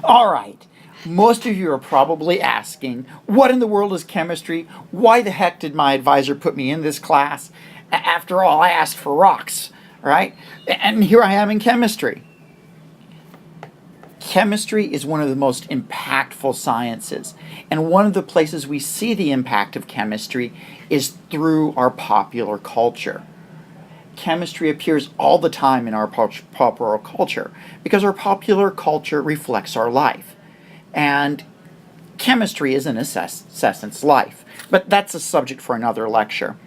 All right. Most of you are probably asking, what in the world is chemistry? Why the heck did my advisor put me in this class? After all, I asked for rocks, right? And here I am in chemistry. Chemistry is one of the most impactful sciences, and one of the places we see the impact of chemistry is through our popular culture. Chemistry appears all the time in our popular culture because our popular culture reflects our life. And chemistry is in essence life. But that's a subject for another lecture.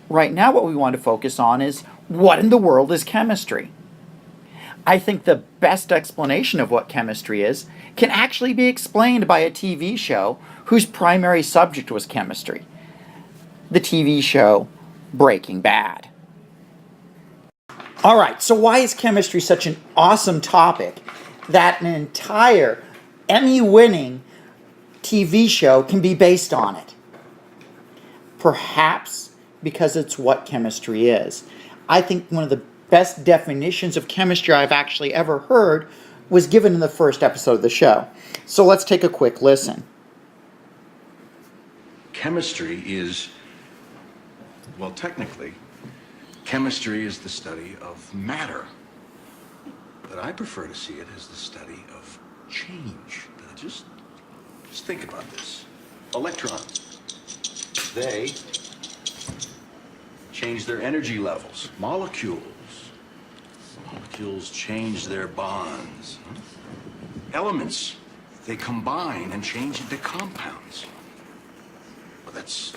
Right now what we want to focus on is what in the world is chemistry? I think the best explanation of what chemistry is can actually be explained by a TV show whose primary subject was chemistry. The TV show Breaking Bad. All right, so why is chemistry such an awesome topic that an entire Emmy-winning TV show can be based on it? Perhaps because it's what chemistry is. I think one of the best definitions of chemistry I've actually ever heard was given in the first episode of the show. So let's take a quick listen. Chemistry is, well, technically, chemistry is the study of matter. But I prefer to see it as the study of change. Now just think about this. Electrons, they change their energy levels. Molecules change their bonds. Elements, they combine and change into compounds. Well, that's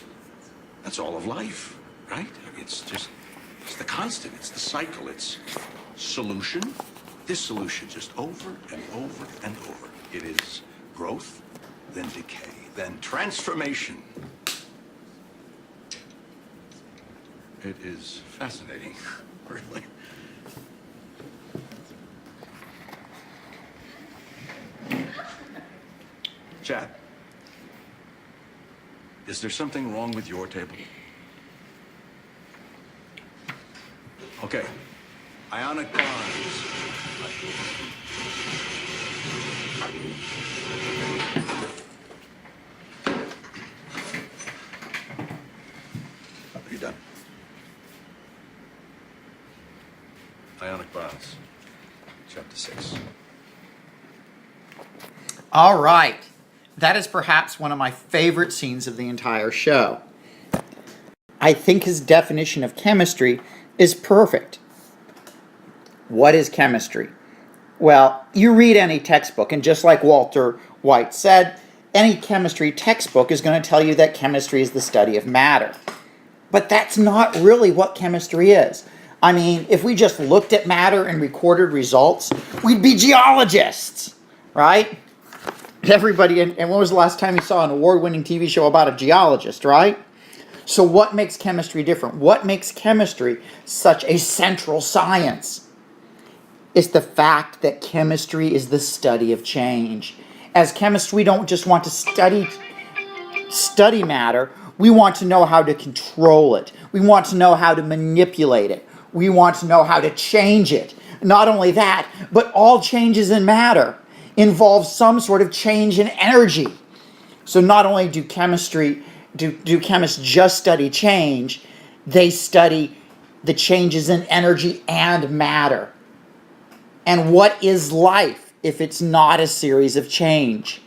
all of life, right? I mean, it's the constant, it's the cycle, it's solution, dissolution, just over and over and over. It is growth, then decay, then transformation. It is fascinating, really. Chad, is there something wrong with your table? Okay. Ionic bonds. Are you done? Ionic bonds. Chapter 6. All right. That is perhaps one of my favorite scenes of the entire show. I think his definition of chemistry is perfect. What is chemistry? Well, you read any textbook, and just like Walter White said, any chemistry textbook is going to tell you that chemistry is the study of matter. But that's not really what chemistry is. I mean, if we just looked at matter and recorded results, we'd be geologists, right? Everybody, and when was the last time you saw an award-winning TV show about a geologist, right? So what makes chemistry different? What makes chemistry such a central science? It's the fact that chemistry is the study of change. As chemists, we don't just want to study matter. We want to know how to control it. We want to know how to manipulate it. We want to know how to change it. Not only that, but all changes in matter involve some sort of change in energy. So not only do chemists just study change, they study the changes in energy and matter. And what is life if it's not a series of changes?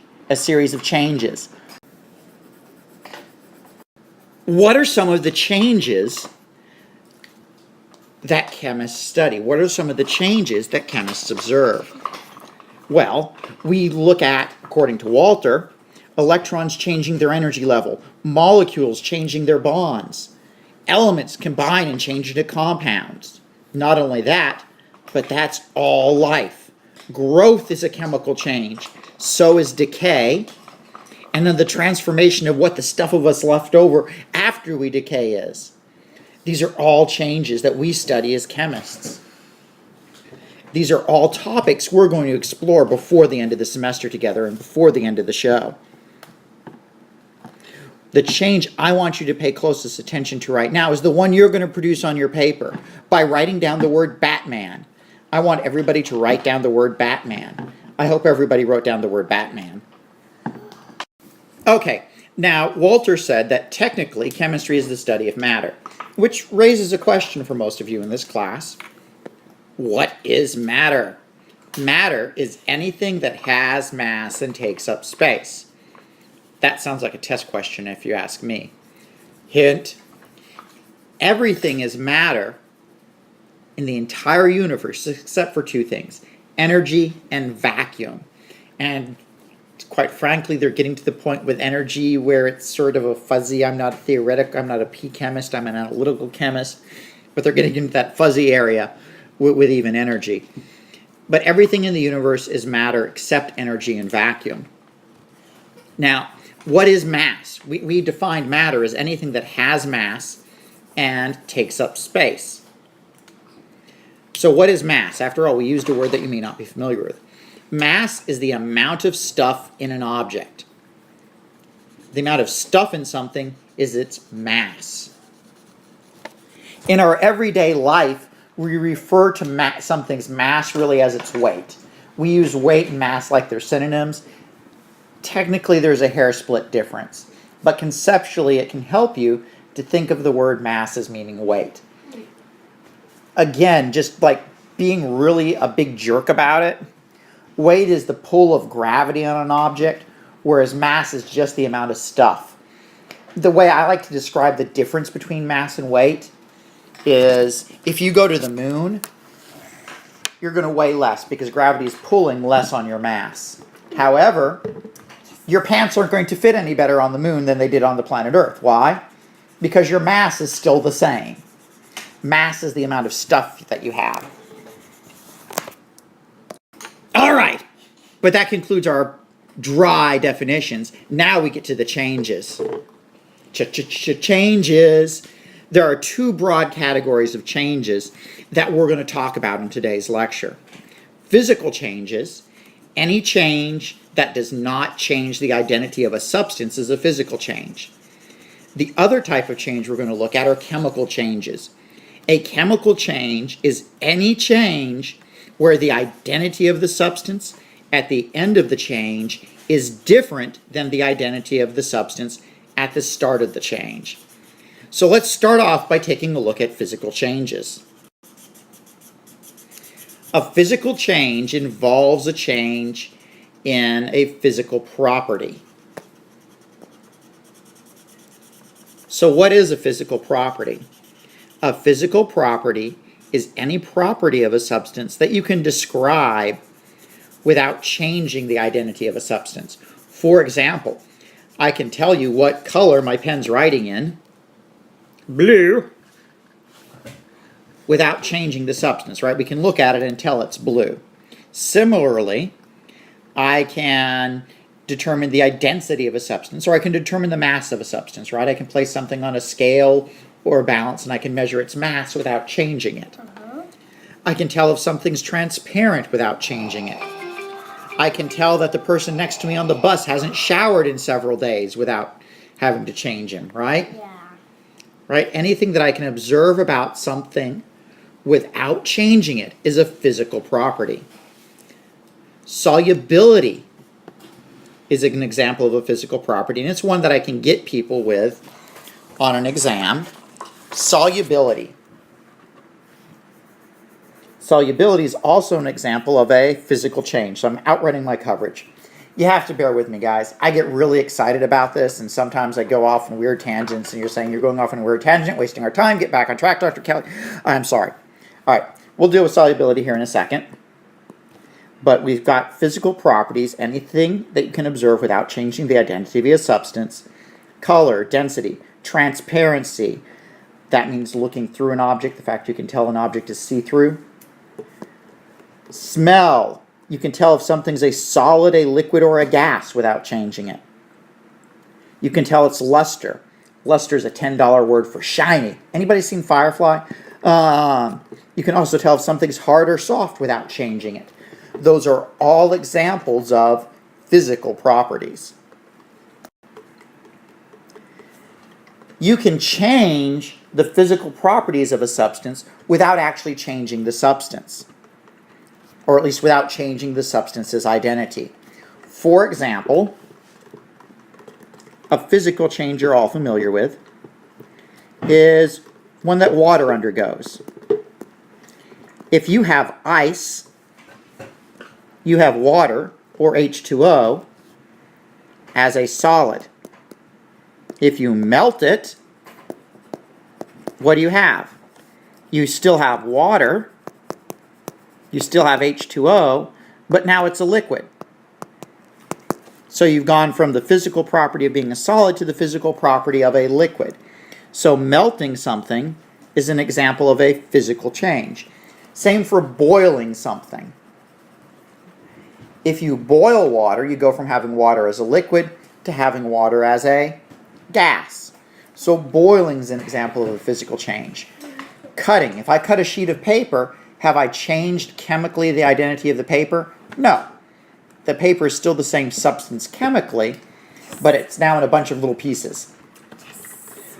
What are some of the changes that chemists study? What are some of the changes that chemists observe? Well, we look at, according to Walter, electrons changing their energy level, molecules changing their bonds, elements combine and change into compounds. Not only that, but that's all life. Growth is a chemical change, so is decay, and then the transformation of what the stuff of us left over after we decay is. These are all changes that we study as chemists. These are all topics we're going to explore before the end of the semester together and before the end of the show. The change I want you to pay closest attention to right now is the one you're going to produce on your paper by writing down the word Batman. I want everybody to write down the word Batman. I hope everybody wrote down the word Batman. Okay, now Walter said that technically chemistry is the study of matter, which raises a question for most of you in this class. What is matter? Matter is anything that has mass and takes up space. That sounds like a test question if you ask me. Hint: everything is matter in the entire universe except for two things: energy and vacuum. And quite frankly, they're getting to the point with energy where it's sort of a fuzzy. I'm not a theoretic, I'm not a P chemist, I'm an analytical chemist, but they're getting into that fuzzy area with even energy. But everything in the universe is matter except energy and vacuum. Now, what is mass? We defined matter as anything that has mass and takes up space. So what is mass? After all, we used a word that you may not be familiar with. Mass is the amount of stuff in an object. The amount of stuff in something is its mass. In our everyday life, we refer to something's mass really as its weight. We use weight and mass like they're synonyms. Technically, there's a hair split difference, but conceptually, it can help you to think of the word mass as meaning weight. Again, just like being really a big jerk about it, weight is the pull of gravity on an object, whereas mass is just the amount of stuff. The way I like to describe the difference between mass and weight is if you go to the moon, you're going to weigh less because gravity is pulling less on your mass. However, your pants aren't going to fit any better on the moon than they did on the planet Earth. Why? Because your mass is still the same. Mass is the amount of stuff that you have. All right, but that concludes our dry definitions. Now we get to the changes. Changes. There are two broad categories of changes that we're going to talk about in today's lecture. Physical changes. Any change that does not change the identity of a substance is a physical change. The other type of change we're going to look at are chemical changes. A chemical change is any change where the identity of the substance at the end of the change is different than the identity of the substance at the start of the change. So let's start off by taking a look at physical changes. A physical change involves a change in a physical property. So what is a physical property? A physical property is any property of a substance that you can describe without changing the identity of a substance. For example, I can tell you what color my pen's writing in, blue, without changing the substance, right? We can look at it and tell it's blue. Similarly, I can determine the density of a substance, or I can determine the mass of a substance, right? I can place something on a scale or a balance and I can measure its mass without changing it. I can tell if something's transparent without changing it. I can tell that the person next to me on the bus hasn't showered in several days without having to change him, right? Yeah. Right? Anything that I can observe about something without changing it is a physical property. Solubility is an example of a physical property, and it's one that I can get people with on an exam. Solubility. Solubility is also an example of a physical change. So I'm outrunning my coverage. You have to bear with me, guys. I get really excited about this, and sometimes I go off on weird tangents, and you're saying you're going off on a weird tangent, wasting our time. Get back on track, Dr. Kelly. I'm sorry. All right, we'll deal with solubility here in a second. But we've got physical properties, anything that you can observe without changing the identity of a substance. Color, density, transparency. That means looking through an object, the fact you can tell an object is see-through. Smell. You can tell if something's a solid, a liquid, or a gas without changing it. You can tell its luster. Luster is a $10 word for shiny. Anybody seen Firefly? You can also tell if something's hard or soft without changing it. Those are all examples of physical properties. You can change the physical properties of a substance without actually changing the substance. or at least without changing the substance's identity. For example, a physical change you're all familiar with is one that water undergoes. If you have ice, you have water, or H2O, as a solid. If you melt it, what do you have? You still have water, you still have H2O, but now it's a liquid. So you've gone from the physical property of being a solid to the physical property of a liquid. So melting something is an example of a physical change. Same for boiling something. If you boil water, you go from having water as a liquid to having water as a gas. So boiling is an example of a physical change. Cutting. If I cut a sheet of paper, have I changed chemically the identity of the paper? No. The paper is still the same substance chemically, but it's now in a bunch of little pieces.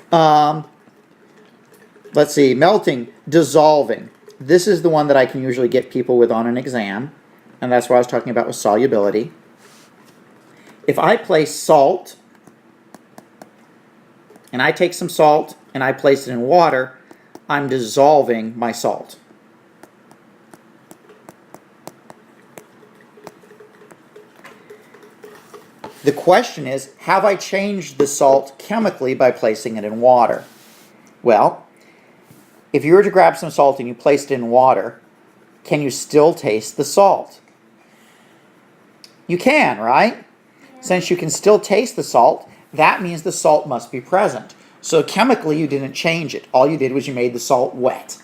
Let's see, melting, dissolving. This is the one that I can usually get people with on an exam, and that's what I was talking about with solubility. If I place salt, and I take some salt and I place it in water, I'm dissolving my salt. The question is, have I changed the salt chemically by placing it in water? Well, if you were to grab some salt and you placed it in water, can you still taste the salt? You can, right? Since you can still taste the salt, that means the salt must be present. So chemically, you didn't change it. All you did was you made the salt wet.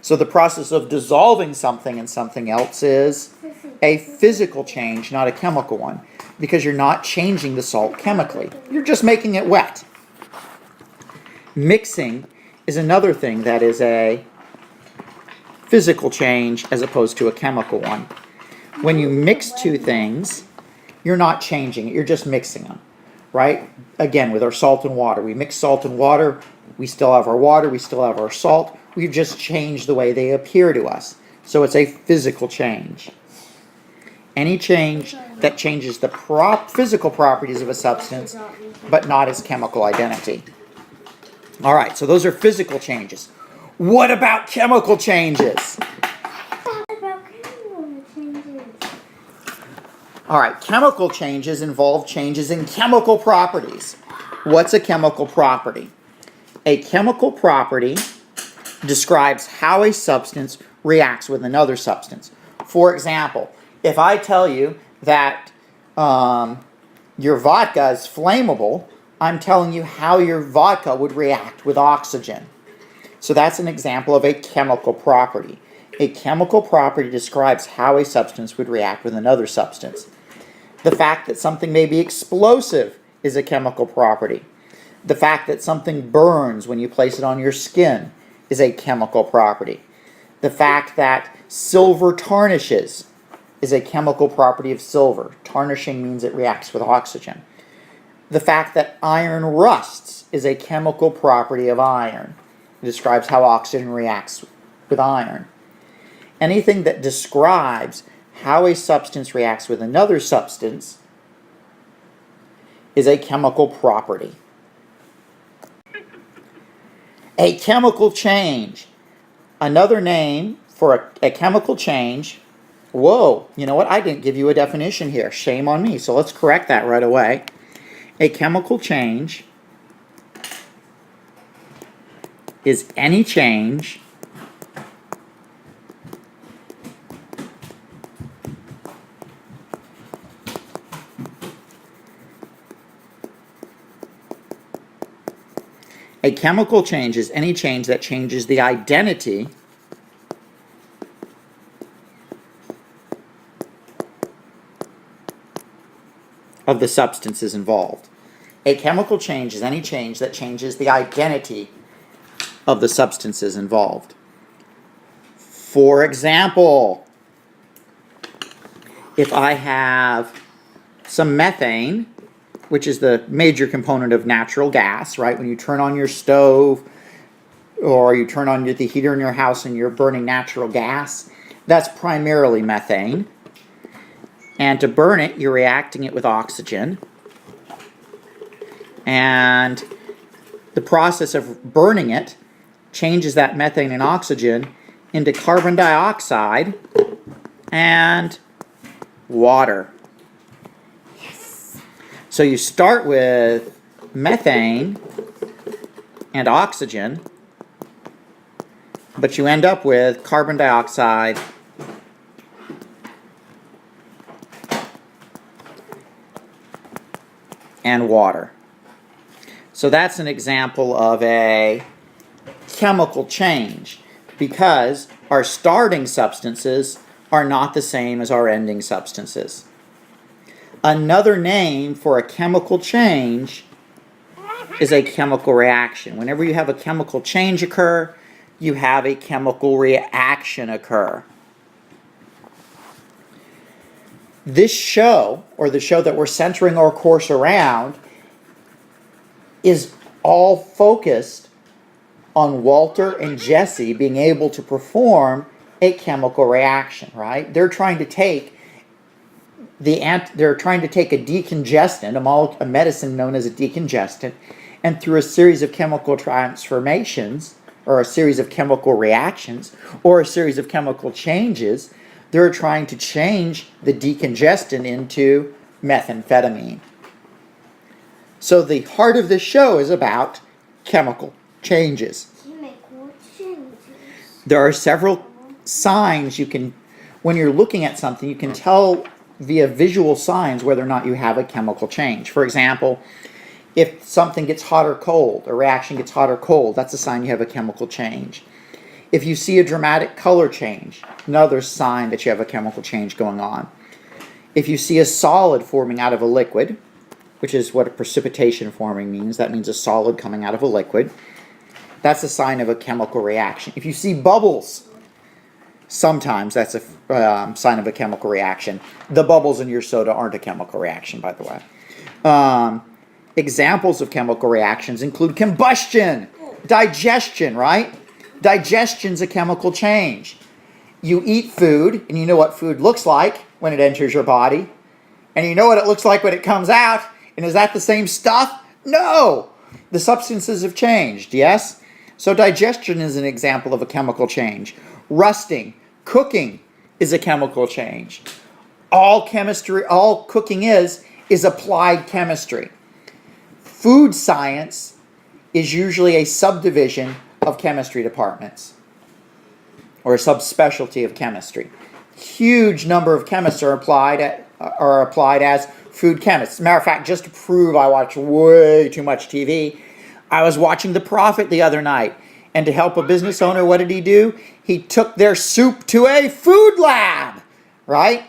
So the process of dissolving something in something else is a physical change, not a chemical one, because you're not changing the salt chemically. You're just making it wet. Mixing is another thing that is a physical change as opposed to a chemical one. When you mix two things, you're not changing it, you're just mixing them, right? Again, with our salt and water. We mix salt and water, we still have our water, we still have our salt, we've just changed the way they appear to us. So it's a physical change. Any change that changes the physical properties of a substance, but not its chemical identity. All right, so those are physical changes. What about chemical changes? All right, chemical changes involve changes in chemical properties. What's a chemical property? A chemical property describes how a substance reacts with another substance. For example, if I tell you that your vodka is flammable, I'm telling you how your vodka would react with oxygen. So that's an example of a chemical property. A chemical property describes how a substance would react with another substance. The fact that something may be explosive is a chemical property. The fact that something burns when you place it on your skin is a chemical property. The fact that silver tarnishes is a chemical property of silver. Tarnishing means it reacts with oxygen. The fact that iron rusts is a chemical property of iron. It describes how oxygen reacts with iron. Anything that describes how a substance reacts with another substance is a chemical property. A chemical change. Another name for a chemical change. Whoa, you know what? I didn't give you a definition here. Shame on me. So let's correct that right away. A chemical change is any change A chemical change is any change that changes the identity of the substances involved. A chemical change is any change that changes the identity of the substances involved. For example, if I have some methane, which is the major component of natural gas, right? When you turn on your stove or you turn on the heater in your house and you're burning natural gas, That's primarily methane. And to burn it, you're reacting it with oxygen. And the process of burning it changes that methane and oxygen into carbon dioxide and water. So you start with methane and oxygen, but you end up with carbon dioxide and water. So that's an example of a chemical change, because our starting substances are not the same as our ending substances. Another name for a chemical change is a chemical reaction. Whenever you have a chemical change occur, you have a chemical reaction occur. This show, or the show that we're centering our course around, is all focused on Walter and Jesse being able to perform a chemical reaction, right? They're trying to take a decongestant, a medicine known as a decongestant, and through a series of chemical transformations, or a series of chemical reactions, or a series of chemical changes, they're trying to change the decongestant into methamphetamine. So the heart of this show is about chemical changes. There are several signs you can, when you're looking at something, you can tell via visual signs whether or not you have a chemical change. For example, if something gets hot or cold, a reaction gets hot or cold, that's a sign you have a chemical change. If you see a dramatic color change, another sign that you have a chemical change going on. If you see a solid forming out of a liquid, which is what a precipitation forming means, that means a solid coming out of a liquid, that's a sign of a chemical reaction. If you see bubbles, sometimes that's a sign of a chemical reaction. The bubbles in your soda aren't a chemical reaction, by the way. Examples of chemical reactions include combustion, digestion, right? Digestion's a chemical change. You eat food, and you know what food looks like when it enters your body, and you know what it looks like when it comes out, and is that the same stuff? No! The substances have changed, yes? So digestion is an example of a chemical change. Rusting, cooking is a chemical change. All cooking is applied chemistry. Food science is usually a subdivision of chemistry departments, or a subspecialty of chemistry. Huge number of chemists are applied as food chemists. As a matter of fact, just to prove I watch way too much TV, I was watching The Prophet the other night, and to help a business owner, what did he do? He took their soup to a food lab, right?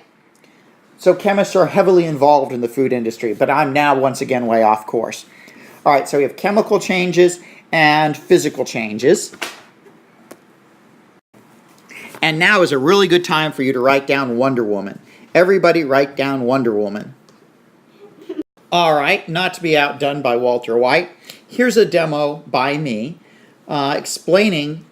So chemists are heavily involved in the food industry, but I'm now once again way off course. All right, so we have chemical changes and physical changes. And now is a really good time for you to write down Wonder Woman. Everybody write down Wonder Woman. All right, not to be outdone by Walter White, here's a demo by me explaining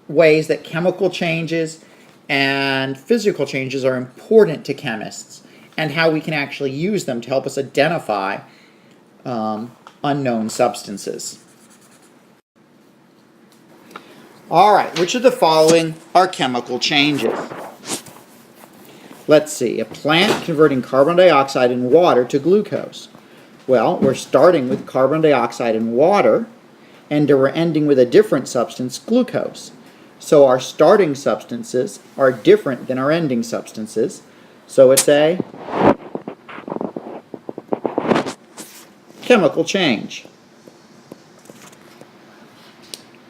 ways that chemical changes and physical changes are important to chemists, and how we can actually use them to help us identify unknown substances. All right, which of the following are chemical changes? Let's see, a plant converting carbon dioxide and water to glucose. Well, we're starting with carbon dioxide and water, and we're ending with a different substance, glucose. So our starting substances are different than our ending substances. So it's a chemical change.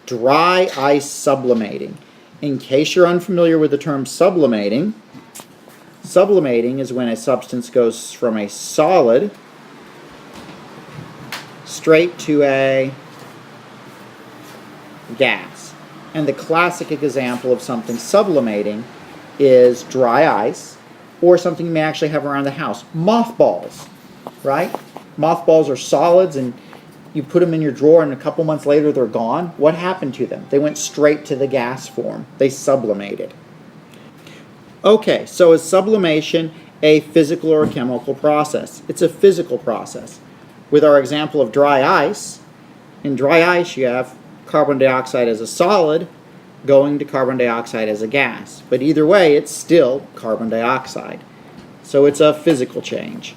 Dry ice sublimating. In case you're unfamiliar with the term sublimating, sublimating is when a substance goes from a solid straight to a gas. And the classic example of something sublimating is dry ice, or something you may actually have around the house. Mothballs, right? Mothballs are solids, and you put them in your drawer, and a couple months later they're gone. What happened to them? They went straight to the gas form. They sublimated. Okay, so is sublimation a physical or a chemical process? It's a physical process. With our example of dry ice, in dry ice you have carbon dioxide as a solid going to carbon dioxide as a gas. But either way, it's still carbon dioxide. So it's a physical change.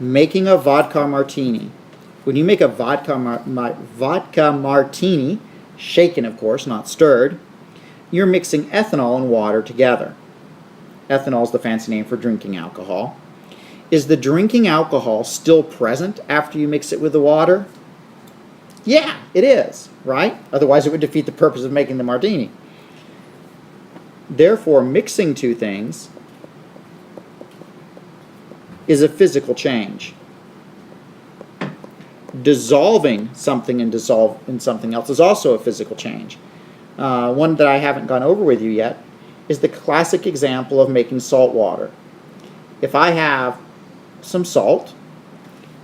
Making a vodka martini. When you make a vodka martini, shaken of course, not stirred, you're mixing ethanol and water together. Ethanol is the fancy name for drinking alcohol. Is the drinking alcohol still present after you mix it with the water? Yeah, it is, right? Otherwise it would defeat the purpose of making the martini. Therefore, mixing two things is a physical change. Dissolving something and dissolve in something else is also a physical change. One that I haven't gone over with you yet is the classic example of making salt water. If I have some salt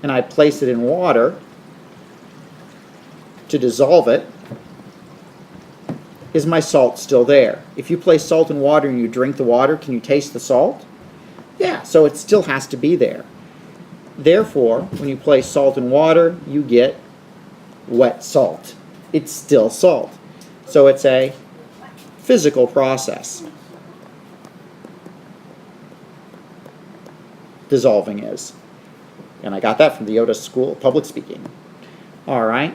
and I place it in water to dissolve it, is my salt still there? If you place salt in water and you drink the water, can you taste the salt? Yeah, so it still has to be there. Therefore, when you place salt in water, you get wet salt. It's still salt. So it's a physical process. Dissolving is. And I got that from the Yoda School of Public Speaking. All right.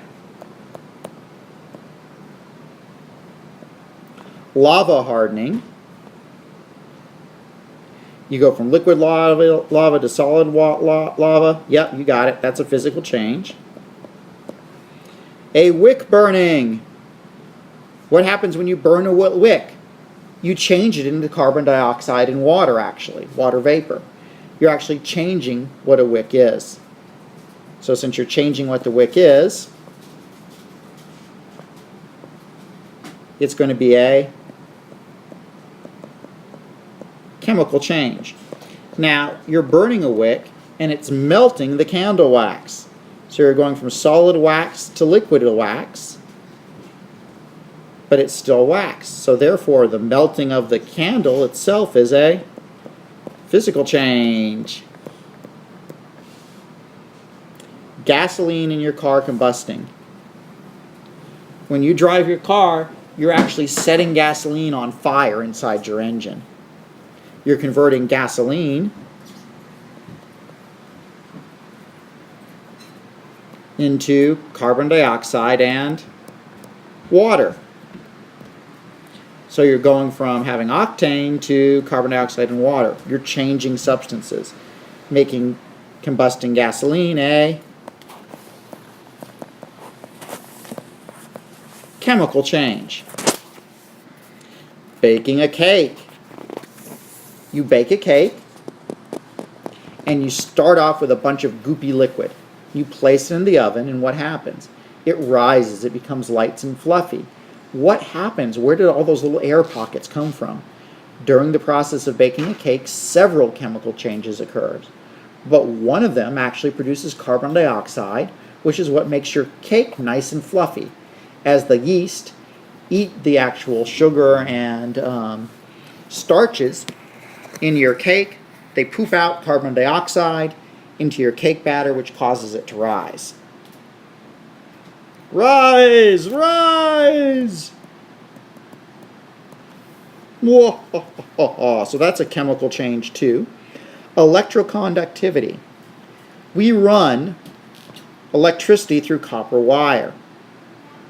Lava hardening. You go from liquid lava to solid lava. Yep, you got it. That's a physical change. A wick burning. What happens when you burn a wick? You change it into carbon dioxide and water, actually. Water vapor. You're actually changing what a wick is. So since you're changing what the wick is, it's going to be a chemical change. Now, you're burning a wick and it's melting the candle wax. So you're going from solid wax to liquid wax, but it's still wax. So therefore, the melting of the candle itself is a physical change. Gasoline in your car combusting. When you drive your car, you're actually setting gasoline on fire inside your engine. You're converting gasoline into carbon dioxide and water. So you're going from having octane to carbon dioxide and water. You're changing substances, making combusting gasoline a chemical change. Baking a cake. You bake a cake and you start off with a bunch of goopy liquid. You place it in the oven and what happens? It rises, it becomes light and fluffy. What happens? Where did all those little air pockets come from? During the process of baking a cake, several chemical changes occurred. But one of them actually produces carbon dioxide, which is what makes your cake nice and fluffy. As the yeast eat the actual sugar and starches in your cake, they poop out carbon dioxide into your cake batter, which causes it to rise. Rise! Rise! Whoa. So that's a chemical change too. Electroconductivity. We run electricity through copper wire.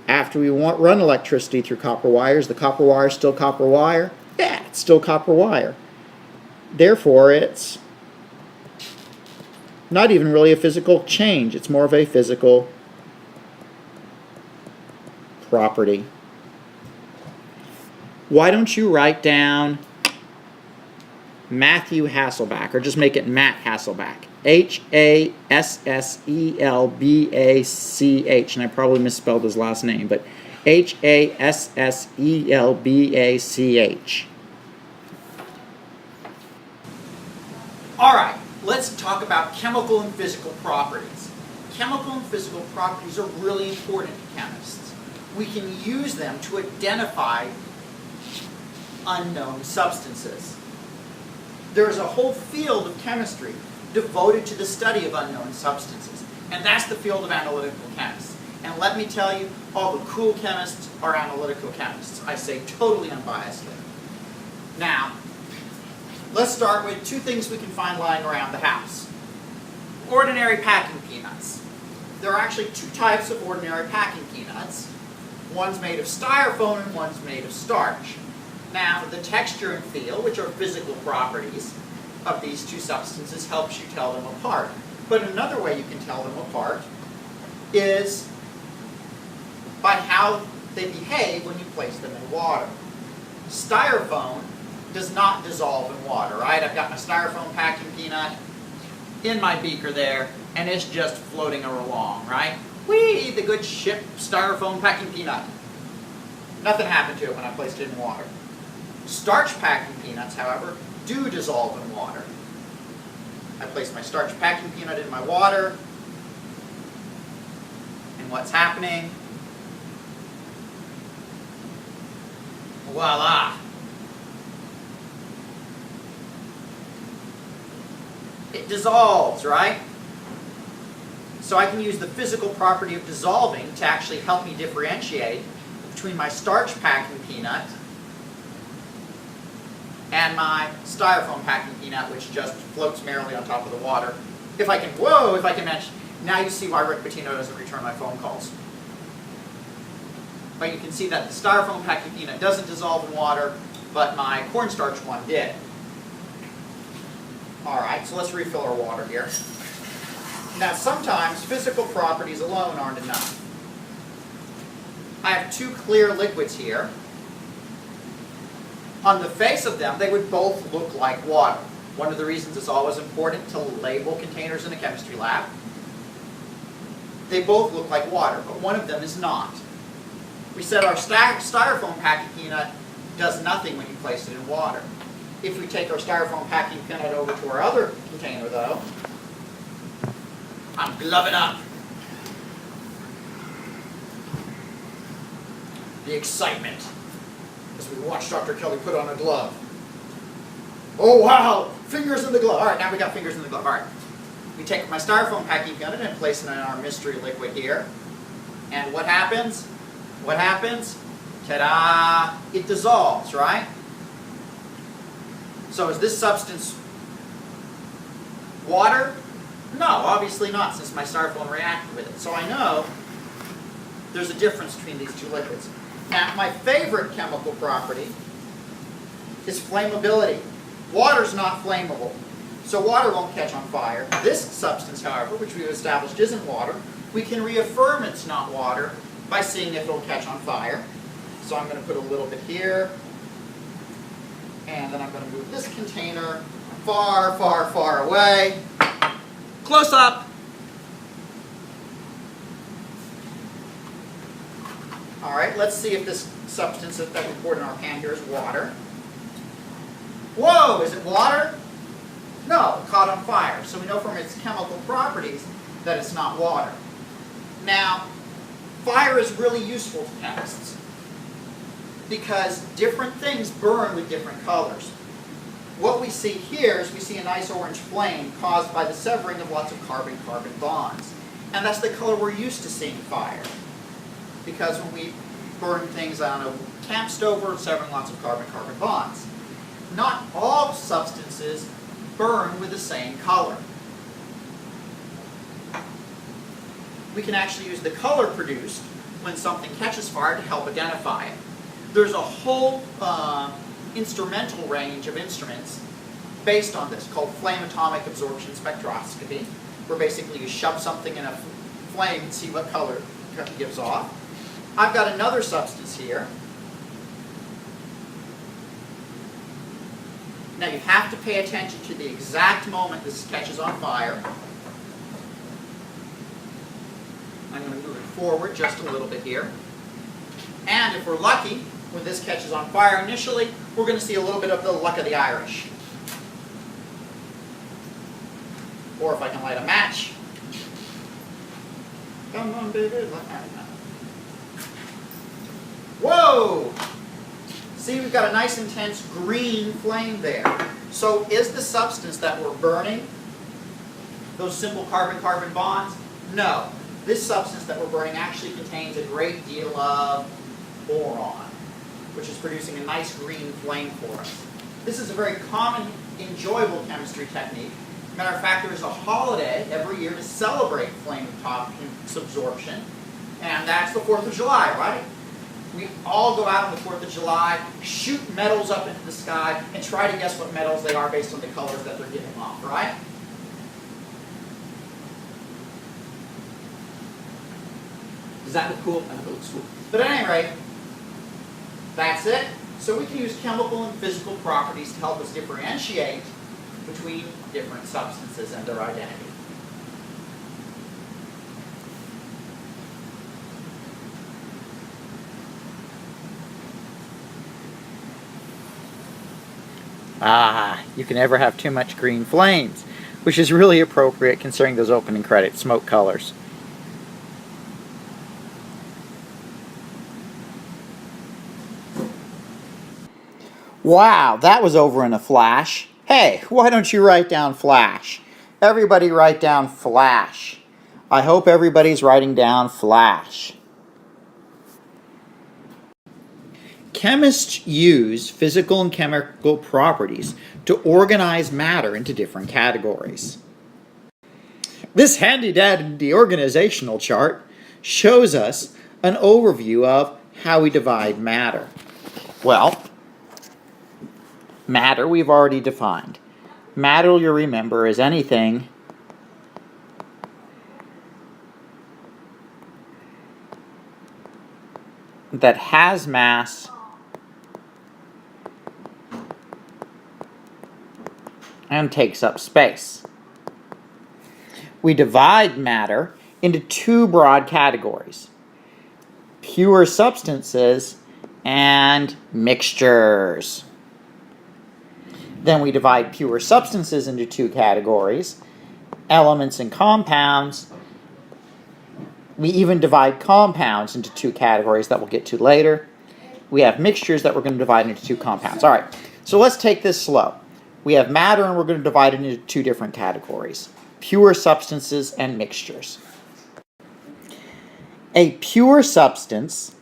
After we run electricity through copper wires, the copper wire is still copper wire? Yeah, it's still copper wire. Therefore, it's not even really a physical change. It's more of a physical property. Why don't you write down Matthew Hasselbalch, or just make it Matt Hasselbalch. Hasselbach. And I probably misspelled his last name, but Hasselbach. All right, let's talk about chemical and physical properties. Chemical and physical properties are really important to chemists. We can use them to identify unknown substances. There is a whole field of chemistry devoted to the study of unknown substances, and that's the field of analytical chemists. And let me tell you, all the cool chemists are analytical chemists. I say totally unbiasedly. Now, let's start with two things we can find lying around the house. Ordinary packing peanuts. There are actually two types of ordinary packing peanuts. One's made of styrofoam and one's made of starch. Now, the texture and feel, which are physical properties of these two substances, helps you tell them apart. But another way you can tell them apart is by how they behave when you place them in water. Styrofoam does not dissolve in water, right? I've got my styrofoam packing peanut in my beaker there, and it's just floating along, right? Whee! The good ship styrofoam packing peanut. Nothing happened to it when I placed it in water. Starch packing peanuts, however, do dissolve in water. I place my starch packing peanut in my water, and what's happening? Voila! It dissolves, right? So I can use the physical property of dissolving to actually help me differentiate between my starch packing peanut and my styrofoam packing peanut, which just floats merrily on top of the water. If I can mention, now you see why Rick Pitino doesn't return my phone calls. But you can see that the styrofoam packing peanut doesn't dissolve in water, but my cornstarch one did. Alright, so let's refill our water here. Now sometimes physical properties alone aren't enough. I have two clear liquids here. On the face of them, they would both look like water. One of the reasons it's always important to label containers in a chemistry lab. They both look like water, but one of them is not. We said our styrofoam packing peanut does nothing when you place it in water. If we take our styrofoam packing peanut over to our other container, though, I'm gloving up. The excitement as we watch Dr. Kelly put on a glove. Oh wow, fingers in the glove. All right, now we got fingers in the glove. All right, we take my styrofoam packing peanut and place it in our mystery liquid here. And what happens? What happens? Ta-da! It dissolves, right? So is this substance water? No, obviously not, since my styrofoam reacted with it. So I know there's a difference between these two liquids. Now, my favorite chemical property is flammability. Water's not flammable, so water won't catch on fire. This substance, however, which we've established isn't water, we can reaffirm it's not water by seeing if it'll catch on fire. So I'm going to put a little bit here, and then I'm going to move this container far, far, far away. Close up. All right, let's see if this substance that we poured in our pan here is water. Whoa, is it water? No, it caught on fire. So we know from its chemical properties that it's not water. Now, fire is really useful to chemists because different things burn with different colors. What we see here is we see a nice orange flame caused by the severing of lots of carbon-carbon bonds. And that's the color we're used to seeing fire. Because when we burn things on a camp stove, we're severing lots of carbon-carbon bonds. Not all substances burn with the same color. We can actually use the color produced when something catches fire to help identify it. There's a whole instrumental range of instruments based on this called flame atomic absorption spectroscopy, where basically you shove something in a flame and see what color it gives off. I've got another substance here. Now you have to pay attention to the exact moment this catches on fire. I'm going to move it forward just a little bit here. And if we're lucky, when this catches on fire initially, we're going to see a little bit of the luck of the Irish. Or if I can light a match. Come on, baby, light a match. Whoa! See, we've got a nice intense green flame there. So is the substance that we're burning those simple carbon-carbon bonds? No. This substance that we're burning actually contains a great deal of boron, which is producing a nice green flame for us. This is a very common, enjoyable chemistry technique. Matter of fact, there's a holiday every year to celebrate flame absorption, and that's the 4th of July, right? We all go out on the 4th of July, shoot metals up into the sky, and try to guess what metals they are based on the colors that they're giving off, right? Does that look cool? That looks cool. But at any rate, that's it. So we can use chemical and physical properties to help us differentiate between different substances and their identity. Ah, you can never have too much green flames, which is really appropriate considering those opening credit smoke colors. Wow, that was over in a flash. Hey, why don't you write down flash? Everybody write down flash. I hope everybody's writing down flash. Chemists use physical and chemical properties to organize matter into different categories. This handy-dandy organizational chart shows us an overview of how we divide matter. Well, matter we've already defined. Matter, you'll remember, is anything that has mass and takes up space. We divide matter into two broad categories: pure substances and mixtures. Then we divide pure substances into two categories: elements and compounds. We even divide compounds into two categories that we'll get to later. We have mixtures that we're going to divide into two compounds. All right, so let's take this slow. We have matter and we're going to divide it into two different categories: pure substances and mixtures. A pure substance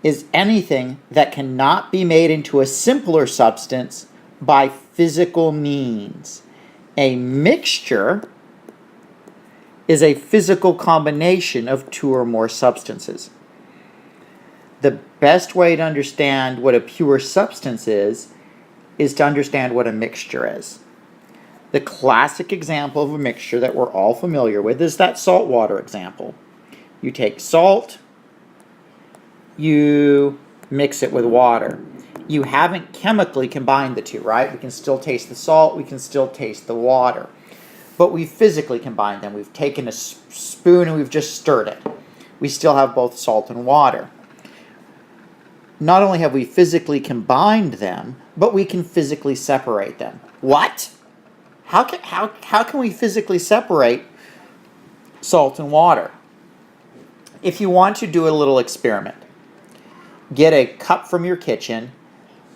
is anything that cannot be made into a simpler substance by physical means. A mixture is a physical combination of two or more substances. The best way to understand what a pure substance is to understand what a mixture is. The classic example of a mixture that we're all familiar with is that salt water example. You take salt, you mix it with water. You haven't chemically combined the two, right? We can still taste the salt, we can still taste the water. But we physically combined them. We've taken a spoon and we've just stirred it. We still have both salt and water. Not only have we physically combined them, but we can physically separate them. What? How can we physically separate salt and water? If you want to do a little experiment, get a cup from your kitchen,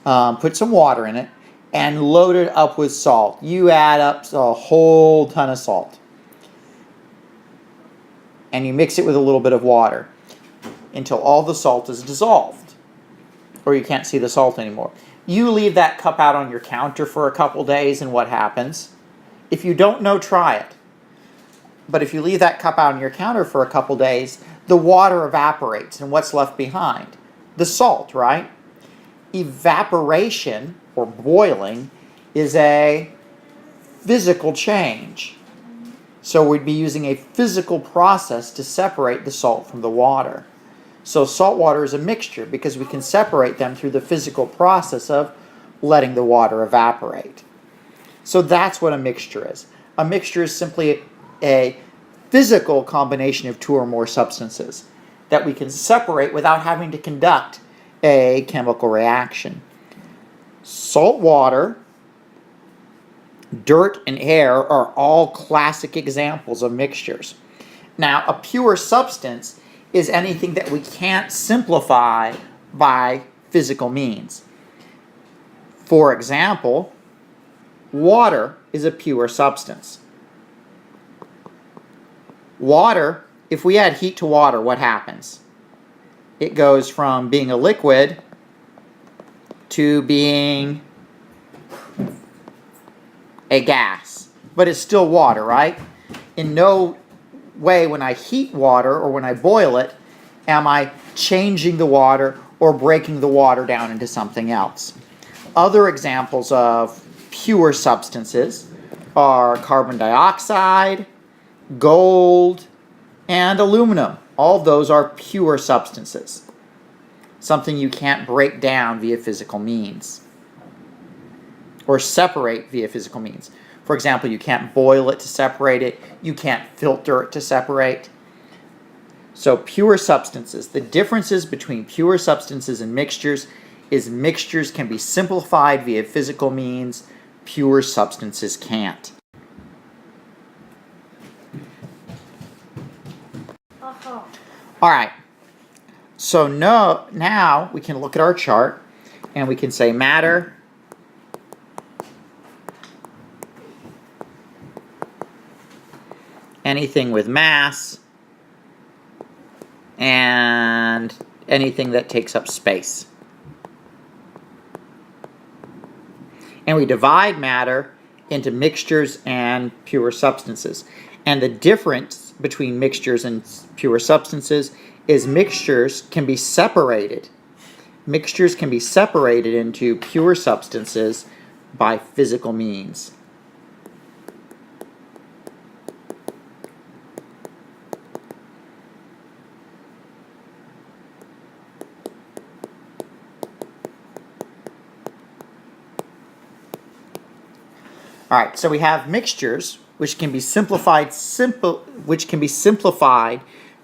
put some water in it, and load it up with salt. You add up a whole ton of salt. And you mix it with a little bit of water until all the salt is dissolved, or you can't see the salt anymore. You leave that cup out on your counter for a couple days, and what happens? If you don't know, try it. But if you leave that cup out on your counter for a couple days, the water evaporates, and what's left behind? The salt, right? Evaporation, or boiling, is a physical change. So we'd be using a physical process to separate the salt from the water. So salt water is a mixture because we can separate them through the physical process of letting the water evaporate. So that's what a mixture is. A mixture is simply a physical combination of two or more substances that we can separate without having to conduct a chemical reaction. Salt water, dirt, and air are all classic examples of mixtures. Now, a pure substance is anything that we can't simplify by physical means. For example, water is a pure substance. Water, if we add heat to water, what happens? It goes from being a liquid to being a gas. But it's still water, right? In no way when I heat water or when I boil it am I changing the water or breaking the water down into something else. Other examples of pure substances are carbon dioxide, gold, and aluminum. All of those are pure substances. Something you can't break down via physical means or separate via physical means. For example, you can't boil it to separate it. You can't filter it to separate. So pure substances. The differences between pure substances and mixtures is mixtures can be simplified via physical means. Pure substances can't. All right. So now we can look at our chart and we can say matter, anything with mass, and anything that takes up space. And we divide matter into mixtures and pure substances. And the difference between mixtures and pure substances is mixtures can be separated. Mixtures can be separated into pure substances by physical means. All right, so we have mixtures which can be simplified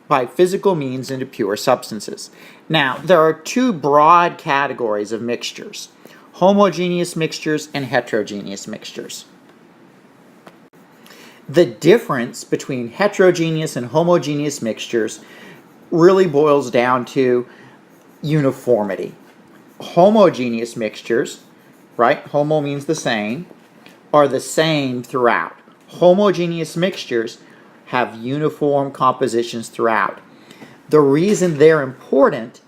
by physical means into pure substances. Now, there are two broad categories of mixtures: homogeneous mixtures and heterogeneous mixtures. The difference between heterogeneous and homogeneous mixtures really boils down to uniformity. Homogeneous mixtures, right? Homo means the same, are the same throughout. Homogeneous mixtures have uniform compositions throughout. The reason they're important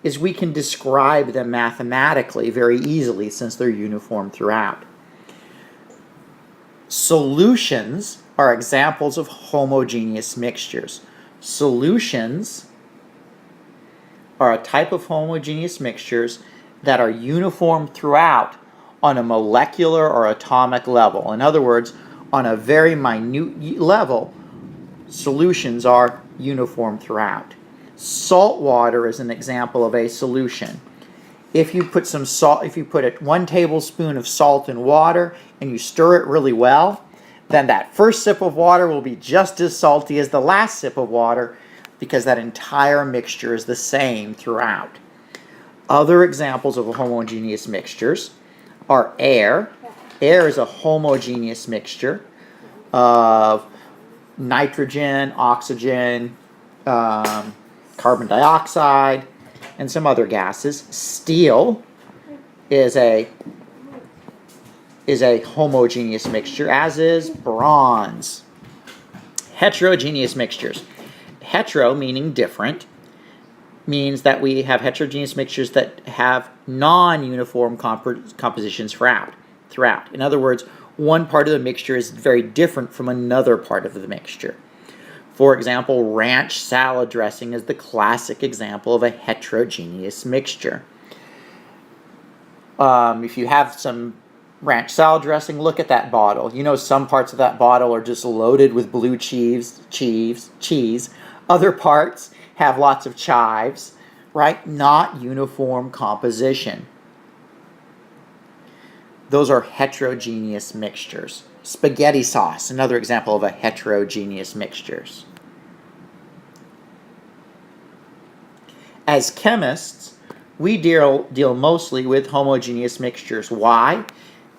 is we can describe them mathematically very easily since they're uniform throughout. Solutions are examples of homogeneous mixtures. Solutions are a type of homogeneous mixtures that are uniform throughout on a molecular or atomic level. In other words, on a very minute level, solutions are uniform throughout. Salt water is an example of a solution. If you put 1 tablespoon of salt in water and you stir it really well, then that first sip of water will be just as salty as the last sip of water because that entire mixture is the same throughout. Other examples of homogeneous mixtures are air. Air is a homogeneous mixture of nitrogen, oxygen, carbon dioxide, and some other gases. Steel is a homogeneous mixture, as is bronze. Heterogeneous mixtures. Hetero, meaning different, means that we have heterogeneous mixtures that have non-uniform compositions throughout. In other words, one part of the mixture is very different from another part of the mixture. For example, ranch salad dressing is the classic example of a heterogeneous mixture. If you have some ranch salad dressing, look at that bottle. You know some parts of that bottle are just loaded with blue cheese. Other parts have lots of chives, right? Not uniform composition. Those are heterogeneous mixtures. Spaghetti sauce, another example of a heterogeneous mixtures. As chemists, we deal mostly with homogeneous mixtures. Why?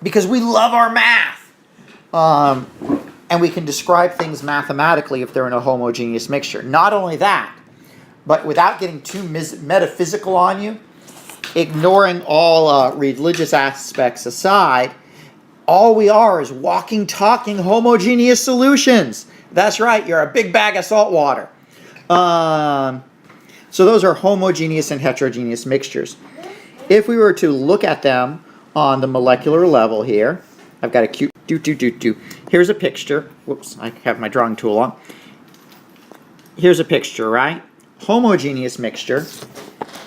Because we love our math. And we can describe things mathematically if they're in a homogeneous mixture. Not only that, but without getting too metaphysical on you, ignoring all religious aspects aside, all we are is walking, talking, homogeneous solutions. That's right, you're a big bag of salt water. So those are homogeneous and heterogeneous mixtures. If we were to look at them on the molecular level here, I've got a cute Here's a picture. Whoops, I have my drawing tool on. Here's a picture, right? Homogeneous mixture.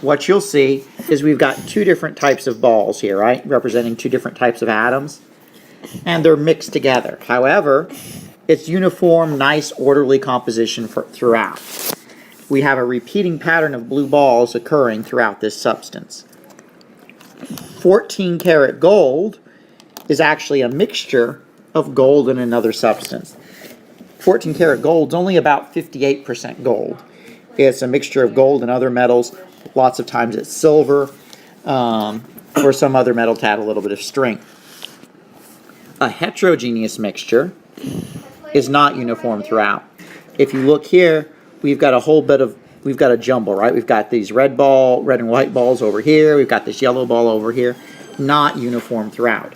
What you'll see is we've got two different types of balls here, right? Representing two different types of atoms. And they're mixed together. However, it's uniform, nice, orderly composition throughout. We have a repeating pattern of blue balls occurring throughout this substance. 14 karat gold is actually a mixture of gold and another substance. 14 karat gold is only about 58% gold. It's a mixture of gold and other metals. Lots of times it's silver or some other metal to add a little bit of strength. A heterogeneous mixture is not uniform throughout. If you look here, we've got a jumble, right? We've got these red and white balls over here. We've got this yellow ball over here. Not uniform throughout.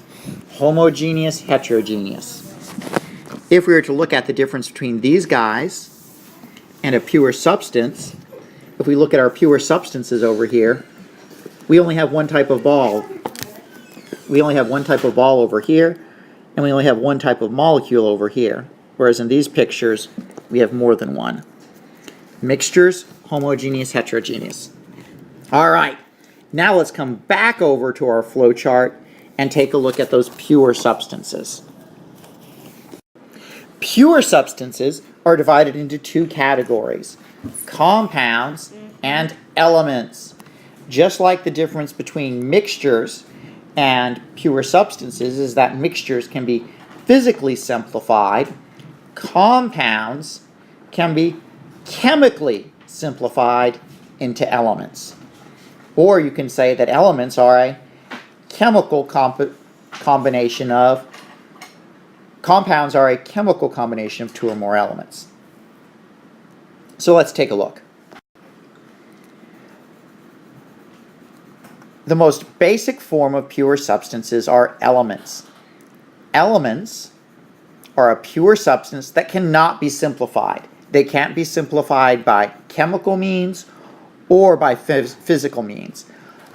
Homogeneous, heterogeneous. If we were to look at the difference between these guys and a pure substance, if we look at our pure substances over here, we only have one type of ball. We only have one type of ball over here, and we only have one type of molecule over here. Whereas in these pictures, we have more than one. Mixtures, homogeneous, heterogeneous. All right, now let's come back over to our flow chart and take a look at those pure substances. Pure substances are divided into two categories, compounds and elements. Just like the difference between mixtures and pure substances is that mixtures can be physically simplified, compounds can be chemically simplified into elements. Or you can say that elements are a chemical combination of, compounds are a chemical combination of two or more elements. So let's take a look. The most basic form of pure substances are elements. Elements are a pure substance that cannot be simplified. They can't be simplified by chemical means or by physical means.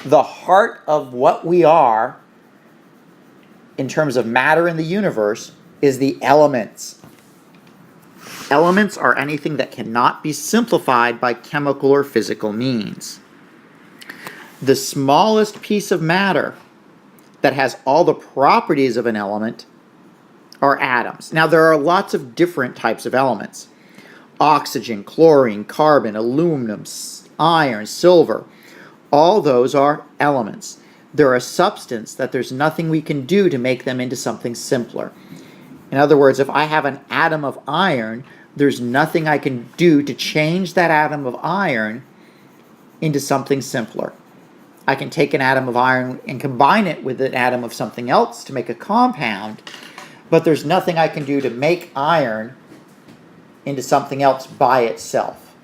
The heart of what we are, in terms of matter in the universe, is the elements. Elements are anything that cannot be simplified by chemical or physical means. The smallest piece of matter that has all the properties of an element are atoms. Now, there are lots of different types of elements. Oxygen, chlorine, carbon, aluminum, iron, silver. All those are elements. They're a substance that there's nothing we can do to make them into something simpler. In other words, if I have an atom of iron, there's nothing I can do to change that atom of iron into something simpler. I can take an atom of iron and combine it with an atom of something else to make a compound, but there's nothing I can do to make iron into something else by itself.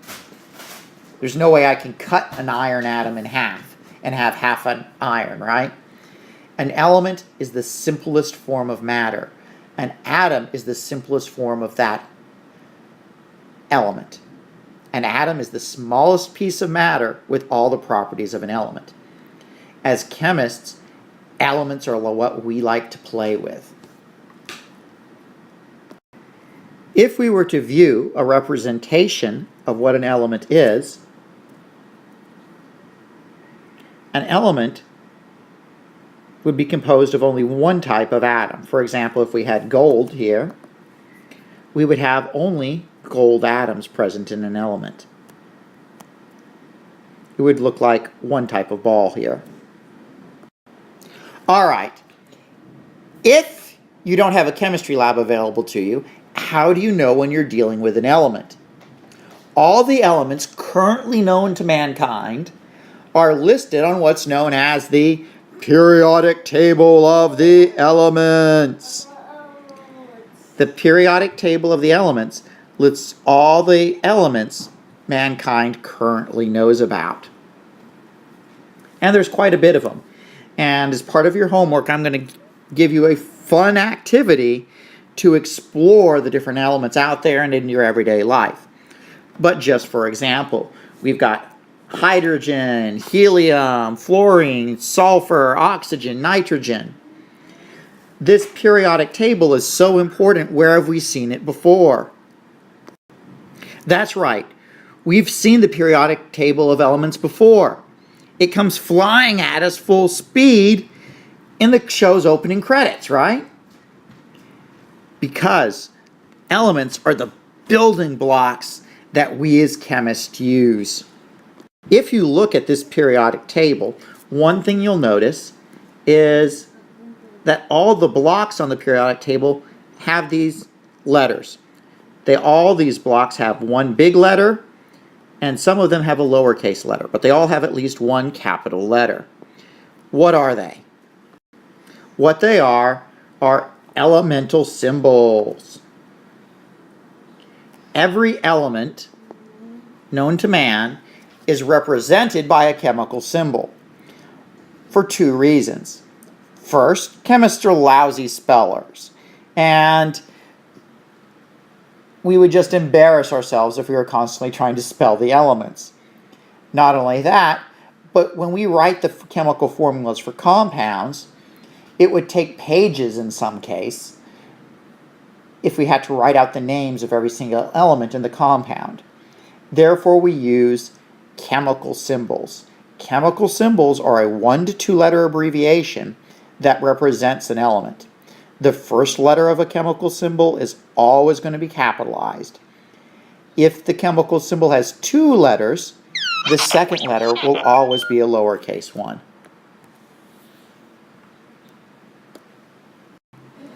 There's no way I can cut an iron atom in half and have half an iron, right? An element is the simplest form of matter. An atom is the simplest form of that element. An atom is the smallest piece of matter with all the properties of an element. As chemists, elements are what we like to play with. If we were to view a representation of what an element is, an element would be composed of only one type of atom. For example, if we had gold here, we would have only gold atoms present in an element. It would look like one type of ball here. All right. If you don't have a chemistry lab available to you, how do you know when you're dealing with an element? All the elements currently known to mankind are listed on what's known as the periodic table of the elements. The periodic table of the elements lists all the elements mankind currently knows about. And there's quite a bit of them. And as part of your homework, I'm going to give you a fun activity to explore the different elements out there and in your everyday life. But just for example, we've got hydrogen, helium, fluorine, sulfur, oxygen, nitrogen. This periodic table is so important. Where have we seen it before? That's right. We've seen the periodic table of elements before. It comes flying at us full speed in the show's opening credits, right? Because elements are the building blocks that we as chemists use. If you look at this periodic table, one thing you'll notice is that all the blocks on the periodic table have these letters. All these blocks have one big letter, and some of them have a lowercase letter, but they all have at least one capital letter. What are they? What they are elemental symbols. Every element known to man is represented by a chemical symbol for two reasons. First, chemists are lousy spellers, and we would just embarrass ourselves if we were constantly trying to spell the elements. Not only that, but when we write the chemical formulas for compounds, it would take pages in some case if we had to write out the names of every single element in the compound. Therefore, we use chemical symbols. Chemical symbols are a 1 to 2 letter abbreviation that represents an element. The first letter of a chemical symbol is always going to be capitalized. If the chemical symbol has 2 letters, the second letter will always be a lowercase one.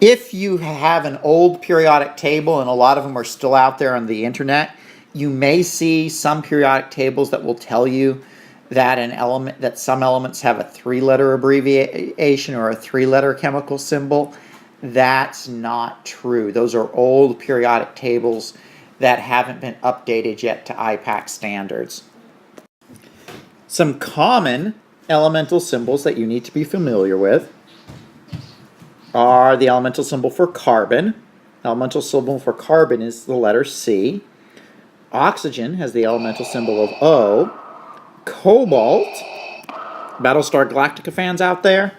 If you have an old periodic table, and a lot of them are still out there on the internet, you may see some periodic tables that will tell you that some elements have a 3-letter abbreviation or a 3-letter chemical symbol. That's not true. Those are old periodic tables that haven't been updated yet to IPAC standards. Some common elemental symbols that you need to be familiar with are the elemental symbol for carbon. Elemental symbol for carbon is the letter C. Oxygen has the elemental symbol of O. Cobalt, Battlestar Galactica fans out there?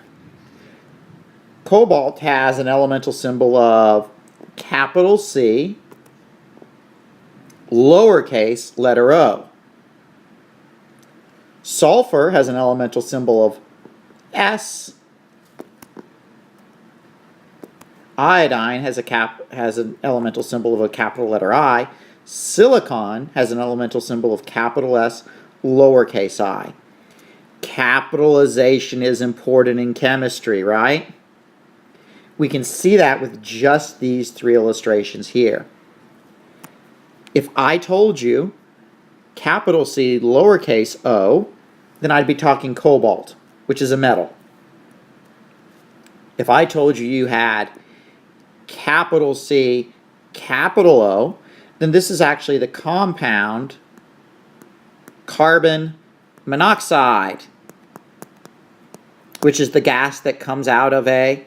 Cobalt has an elemental symbol of capital C, lowercase letter O. Sulfur has an elemental symbol of S. Iodine has an elemental symbol of a capital letter I. Silicon has an elemental symbol of capital S, lowercase I. Capitalization is important in chemistry, right? We can see that with just these 3 illustrations here. If I told you capital C, lowercase o, then I'd be talking cobalt, which is a metal. If I told you you had capital C, capital O, then this is actually the compound carbon monoxide, which is the gas that comes out of a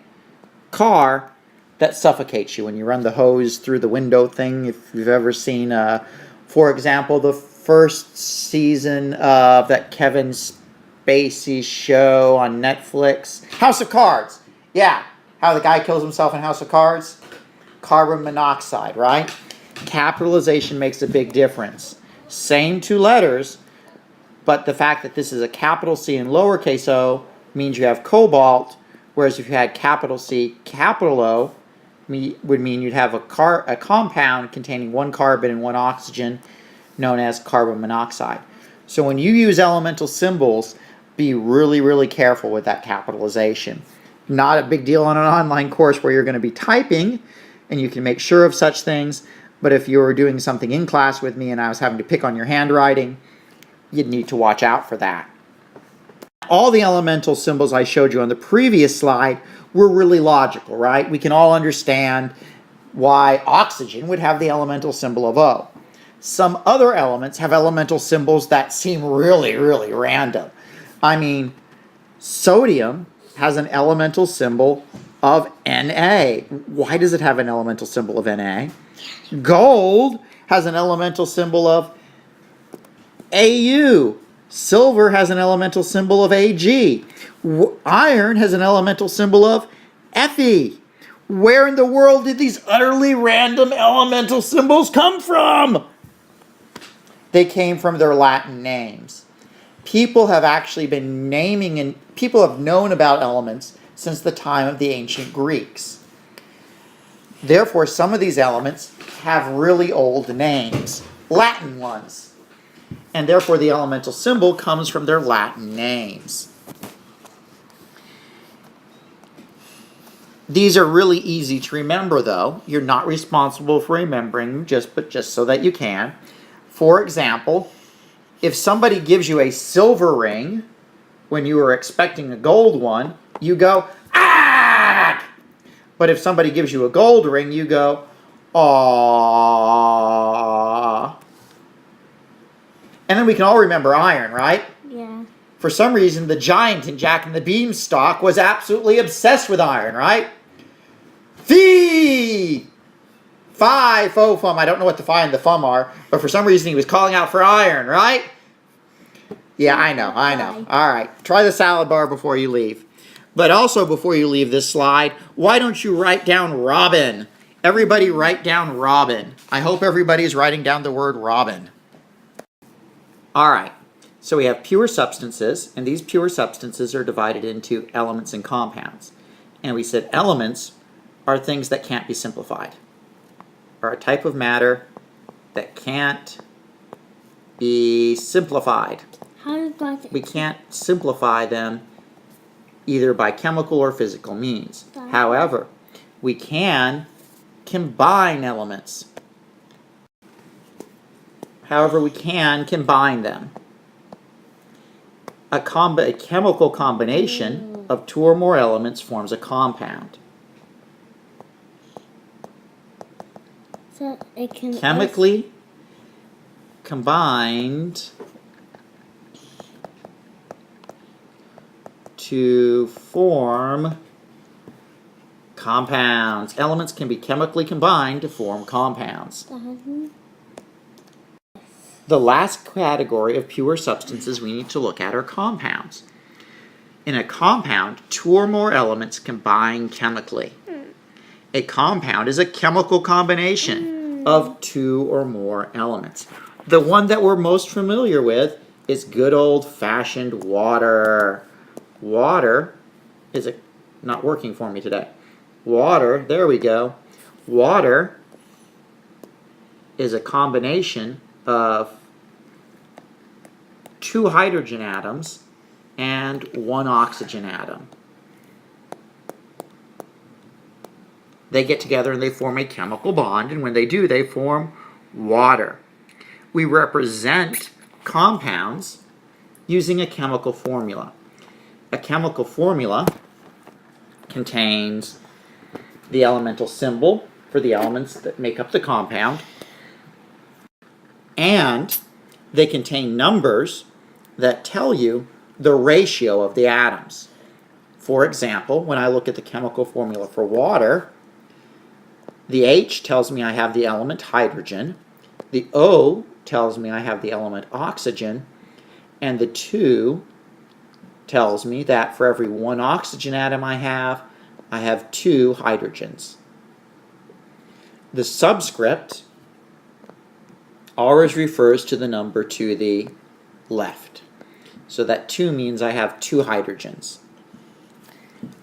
car that suffocates you when you run the hose through the window thing. If you've ever seen, for example, the first season of that Kevin Spacey show on Netflix, House of Cards. Yeah, how the guy kills himself in House of Cards. Carbon monoxide, right? Capitalization makes a big difference. Same 2 letters, but the fact that this is a capital C and lowercase o means you have cobalt, whereas if you had capital C, capital O, would mean you'd have a compound containing 1 carbon and 1 oxygen, known as carbon monoxide. So when you use elemental symbols, be really, really careful with that capitalization. Not a big deal on an online course where you're going to be typing, and you can make sure of such things, but if you were doing something in class with me and I was having to pick on your handwriting, you'd need to watch out for that. All the elemental symbols I showed you on the previous slide were really logical, right? We can all understand why oxygen would have the elemental symbol of O. Some other elements have elemental symbols that seem really, really random. I mean, Sodium has an elemental symbol of Na. Why does it have an elemental symbol of Na? Gold has an elemental symbol of Au. Silver has an elemental symbol of Ag. Iron has an elemental symbol of Fe. Where in the world did these utterly random elemental symbols come from? They came from their Latin names. People have actually been naming, and people have known about elements since the time of the ancient Greeks. Therefore, some of these elements have really old names, Latin ones. And therefore, the elemental symbol comes from their Latin names. These are really easy to remember, though. You're not responsible for remembering, but just so that you can. For example, if somebody gives you a silver ring when you were expecting a gold one, you go, ah! But if somebody gives you a gold ring, you go, aww. And then we can all remember iron, right? Yeah. For some reason, the giant in Jack and the Beanstalk was absolutely obsessed with iron, right? Fee! Fi, fo, fum. I don't know what the fi and the fum are, but for some reason he was calling out for iron, right? Yeah, I know. All right, try the salad bar before you leave. But also before you leave this slide, why don't you write down robin? Everybody write down robin. I hope everybody's writing down the word robin. All right, so we have pure substances, and these pure substances are divided into elements and compounds. And we said elements are things that can't be simplified, are a type of matter that can't be simplified. How does that? We can't simplify them either by chemical or physical means. However, we can combine elements. We can combine them. A chemical combination of two or more elements forms a compound. So it can Chemically combined to form compounds. Elements can be chemically combined to form compounds. The last category of pure substances we need to look at are compounds. In a compound, two or more elements combine chemically. A compound is a chemical combination of two or more elements. The one that we're most familiar with is good old-fashioned water. Water is not working for me today. Water, there we go. Water is a combination of two hydrogen atoms and one oxygen atom. They get together and they form a chemical bond, and when they do, they form water. We represent compounds using a chemical formula. A chemical formula contains the elemental symbol for the elements that make up the compound, and they contain numbers that tell you the ratio of the atoms. For example, when I look at the chemical formula for water, the H tells me I have the element hydrogen, the O tells me I have the element oxygen, and the 2 tells me that for every one oxygen atom I have 2 hydrogens. The subscript always refers to the number to the left. So that 2 means I have 2 hydrogens.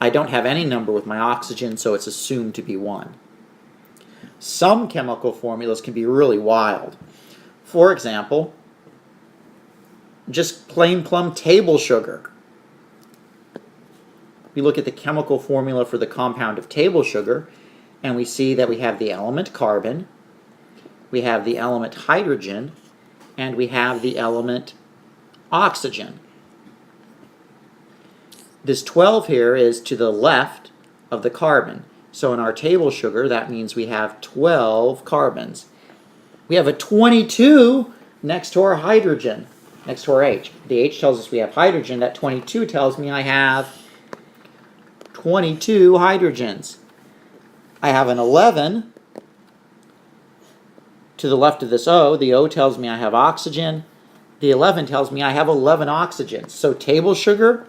I don't have any number with my oxygen, so it's assumed to be 1. Some chemical formulas can be really wild. For example, just plain plumb table sugar. We look at the chemical formula for the compound of table sugar, and we see that we have the element carbon, we have the element hydrogen, and we have the element oxygen. This 12 here is to the left of the carbon. So in our table sugar, that means we have 12 carbons. We have a 22 next to our hydrogen. next to our H. The H tells us we have hydrogen. That 22 tells me I have 22 hydrogens. I have an 11 to the left of this O. The O tells me I have oxygen. The 11 tells me I have 11 oxygens. So table sugar,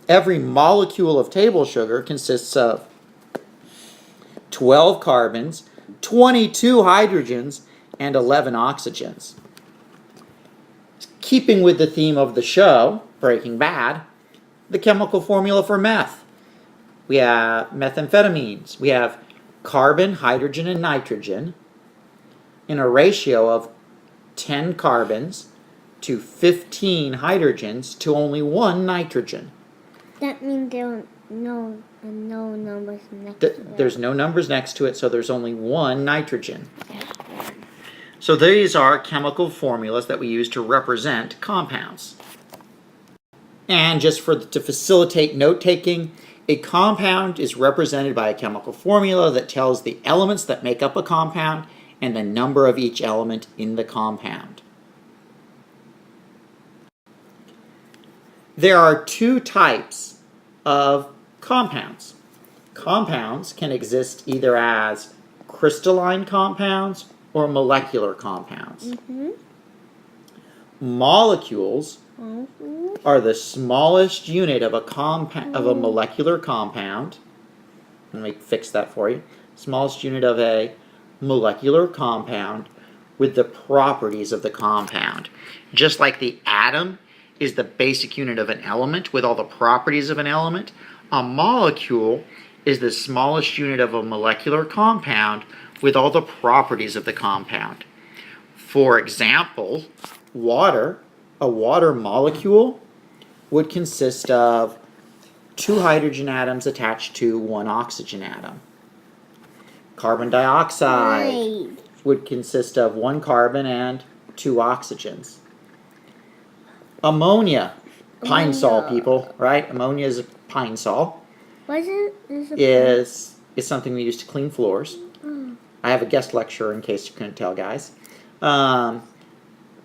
every molecule of table sugar consists of 12 carbons, 22 hydrogens, and 11 oxygens. Keeping with the theme of the show, Breaking Bad, the chemical formula for meth. We have methamphetamines. We have carbon, hydrogen, and nitrogen in a ratio of 10 carbons to 15 hydrogens to only 1 nitrogen. That means there are no numbers next to it. There's no numbers next to it, so there's only 1 nitrogen. So these are chemical formulas that we use to represent compounds. And just to facilitate note-taking, a compound is represented by a chemical formula that tells the elements that make up a compound and the number of each element in the compound. There are 2 types of compounds. Compounds can exist either as crystalline compounds or molecular compounds. Molecules are the smallest unit of a molecular compound. Let me fix that for you. Smallest unit of a molecular compound with the properties of the compound. Just like the atom is the basic unit of an element with all the properties of an element, a molecule is the smallest unit of a molecular compound with all the properties of the compound. For example, water, a water molecule would consist of 2 hydrogen atoms attached to 1 oxygen atom. Carbon dioxide would consist of 1 carbon and 2 oxygens. Ammonia, pine sol, people, right? Ammonia is a pine sol. What is it? Is something we use to clean floors. I have a guest lecturer in case you couldn't tell, guys.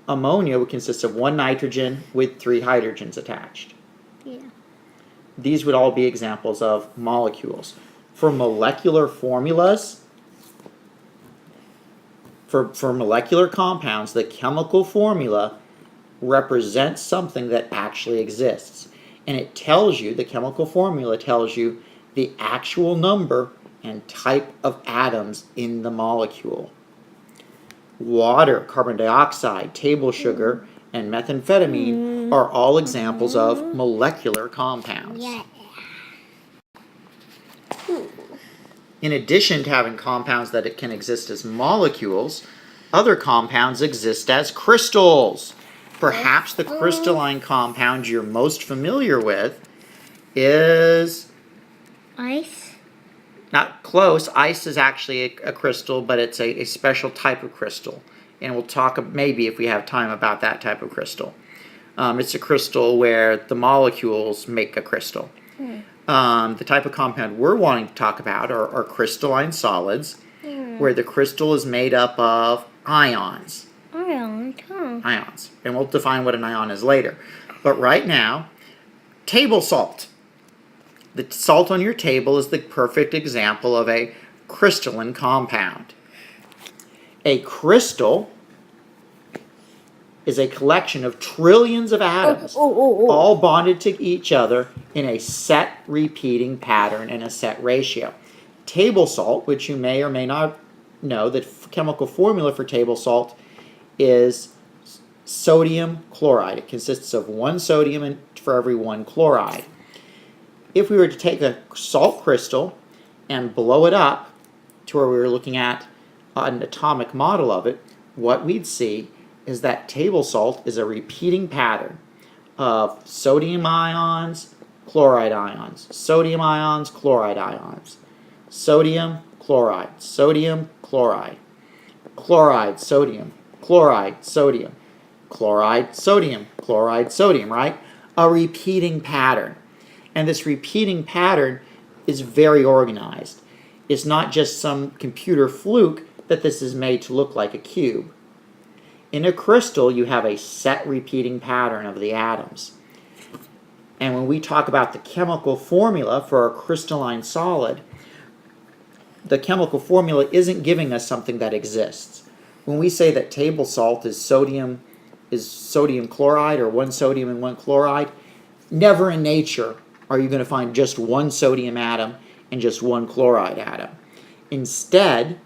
Ammonia would consist of 1 nitrogen with 3 hydrogens attached. Yeah. These would all be examples of molecules. For molecular formulas, for molecular compounds, the chemical formula represents something that actually exists. And it tells you, the chemical formula tells you the actual number and type of atoms in the molecule. Water, carbon dioxide, table sugar, and methamphetamine are all examples of molecular compounds. Yeah. In addition to having compounds that it can exist as molecules, other compounds exist as crystals. Perhaps the crystalline compound you're most familiar with is... Ice. Not close. Ice is actually a crystal, but it's a special type of crystal. And we'll talk maybe if we have time about that type of crystal. It's a crystal where the molecules make a crystal. The type of compound we're wanting to talk about are crystalline solids, where the crystal is made up of ions. Ions. And we'll define what an ion is later. But right now, table salt. The salt on your table is the perfect example of a crystalline compound. A crystal is a collection of trillions of atoms, all bonded to each other in a set repeating pattern and a set ratio. Table salt, which you may or may not know, the chemical formula for table salt is sodium chloride. It consists of 1 sodium for every 1 chloride. If we were to take a salt crystal and blow it up to where we were looking at an atomic model of it, what we'd see is that table salt is a repeating pattern of sodium ions, chloride ions, sodium ions, chloride ions, sodium, chloride, sodium, chloride, chloride, sodium, chloride, sodium, chloride, sodium, chloride, sodium, right? A repeating pattern. And this repeating pattern is very organized. It's not just some computer fluke that this is made to look like a cube. In a crystal, you have a set repeating pattern of the atoms. And when we talk about the chemical formula for a crystalline solid, the chemical formula isn't giving us something that exists. When we say that table salt is sodium chloride, or one sodium and one chloride, never in nature are you going to find just one sodium atom and just one chloride atom. Instead,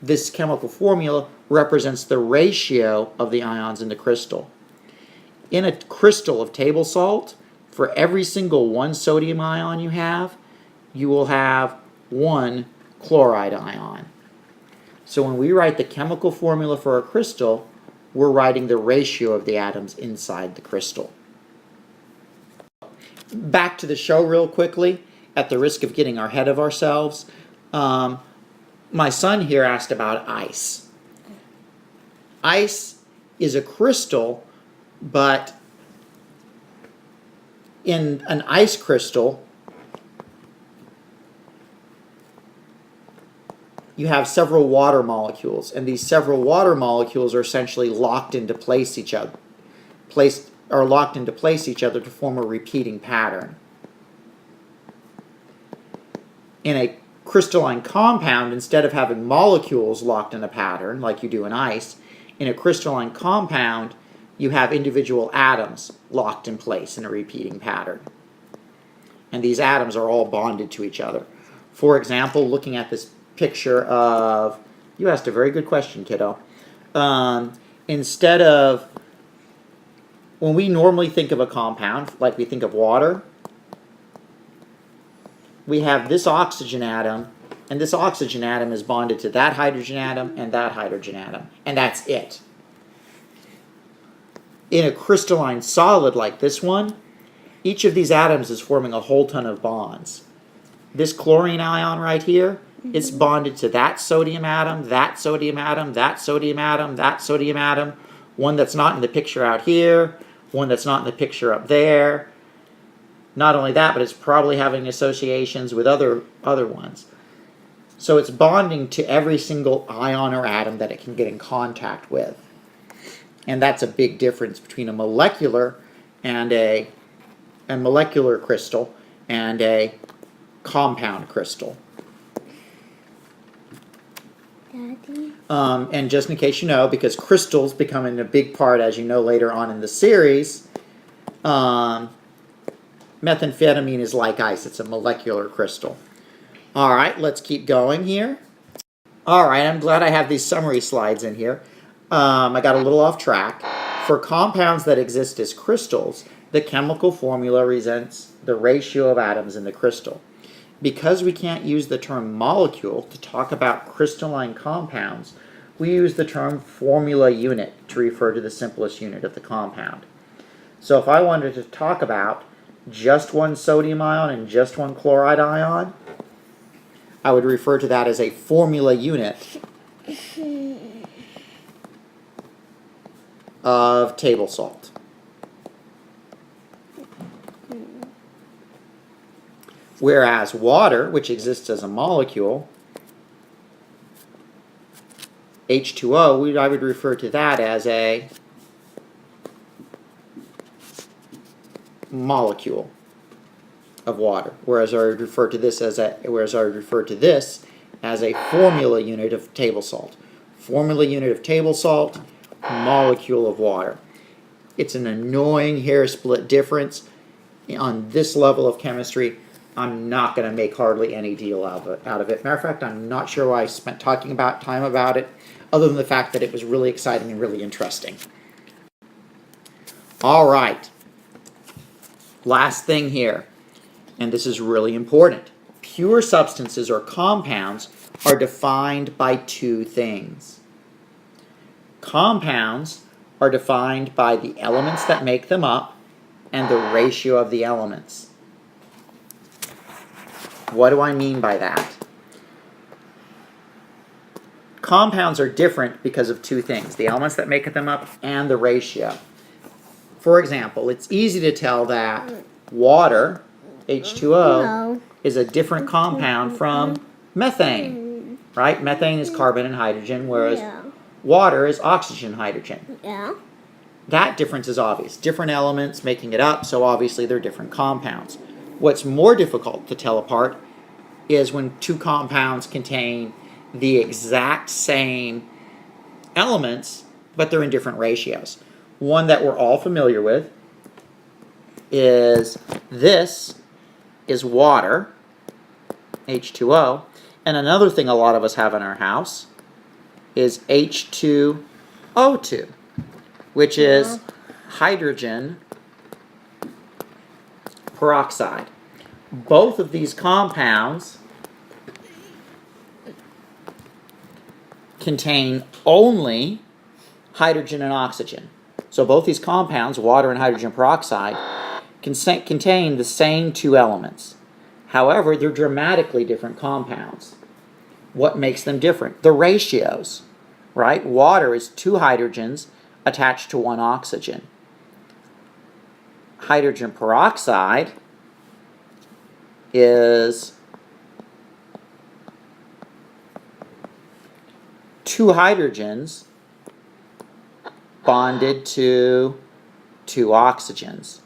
this chemical formula represents the ratio of the ions in the crystal. In a crystal of table salt, for every single one sodium ion you will have one chloride ion. So when we write the chemical formula for a crystal, we're writing the ratio of the atoms inside the crystal. Back to the show real quickly, at the risk of getting ahead of ourselves. My son here asked about ice. Ice is a crystal, but in an ice crystal, you have several water molecules, and these several water molecules are essentially locked into place each other to form a repeating pattern. In a crystalline compound, instead of having molecules locked in a pattern like you do in ice, in a crystalline compound you have individual atoms locked in place in a repeating pattern. And these atoms are all bonded to each other. For example, looking at this picture of, you asked a very good question, kiddo. Instead of, when we normally think of a compound, like we think of water, we have this oxygen atom, and this oxygen atom is bonded to that hydrogen atom and that hydrogen atom, and that's it. In a crystalline solid like this one, each of these atoms is forming a whole ton of bonds. This chlorine ion right here, it's bonded to that sodium atom, that sodium atom, that sodium atom, that sodium atom, one that's not in the picture out here, one that's not in the picture up there. Not only that, but it's probably having associations with other ones. So it's bonding to every single ion or atom that it can get in contact with. And that's a big difference between a molecular crystal and a compound crystal. Daddy? And just in case you know, because crystals becoming a big part, as you know, later on in the series, methamphetamine is like ice. It's a molecular crystal. All right, let's keep going here. All right, I'm glad I have these summary slides in here. I got a little off track. For compounds that exist as crystals, the chemical formula represents the ratio of atoms in the crystal. Because we can't use the term molecule to talk about crystalline compounds, we use the term formula unit to refer to the simplest unit of the compound. So if I wanted to talk about just one sodium ion and just one chloride ion, I would refer to that as a formula unit of table salt. Whereas water, which exists as a molecule, H2O, I would refer to that as a molecule of water, whereas I would refer to this as a formula unit of table salt. Formula unit of table salt, molecule of water. It's an annoying hair split difference. On this level of chemistry, I'm not going to make hardly any deal out of it. Matter of fact, I'm not sure why I spent time about it, other than the fact that it was really exciting and really interesting. All right. Last thing here, and this is really important. Pure substances or compounds are defined by two things. Compounds are defined by the elements that make them up and the ratio of the elements. What do I mean by that? Compounds are different because of two things, the elements that make them up and the ratio. For example, it's easy to tell that water, H2O, is a different compound from methane, right? Methane is carbon and hydrogen, whereas Water is oxygen, hydrogen. Yeah. That difference is obvious. Different elements making it up, so obviously they're different compounds. What's more difficult to tell apart is when two compounds contain the exact same elements, but they're in different ratios. One that we're all familiar with is this is water, H2O, and another thing a lot of us have in our house is H2O2, which is hydrogen peroxide. Both of these compounds contain only hydrogen and oxygen. So both these compounds, water and hydrogen peroxide, contain the same two elements. However, they're dramatically different compounds. What makes them different? The ratios, right? Water is 2 hydrogens attached to 1 oxygen. Hydrogen peroxide is 2 hydrogens bonded to 2 oxygens.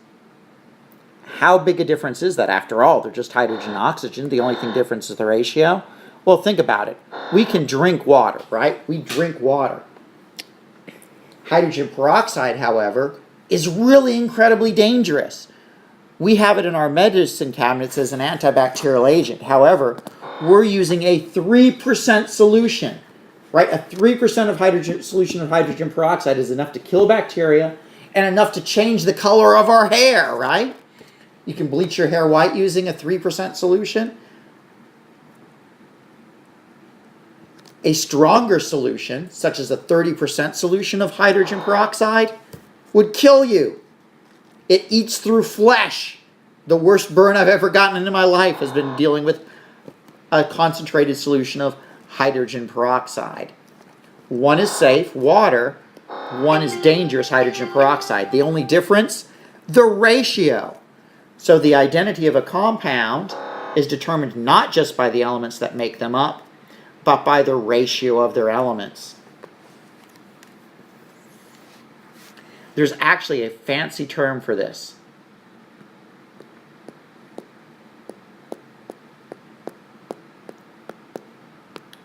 How big a difference is that? After all, they're just hydrogen and oxygen. The only thing different is the ratio. Well, think about it. We can drink water, right? We drink water. Hydrogen peroxide, however, is really incredibly dangerous. We have it in our medicine cabinets as an antibacterial agent. However, we're using a 3% solution, right? A 3% of hydrogen solution of hydrogen peroxide is enough to kill bacteria and enough to change the color of our hair, right? You can bleach your hair white using a 3% solution. A stronger solution, such as a 30% solution of hydrogen peroxide, would kill you. It eats through flesh. The worst burn I've ever gotten into my life has been dealing with a concentrated solution of hydrogen peroxide. One is safe, water. One is dangerous, hydrogen peroxide. The only difference? The ratio. So the identity of a compound is determined not just by the elements that make them up, but by the ratio of their elements. There's actually a fancy term for this.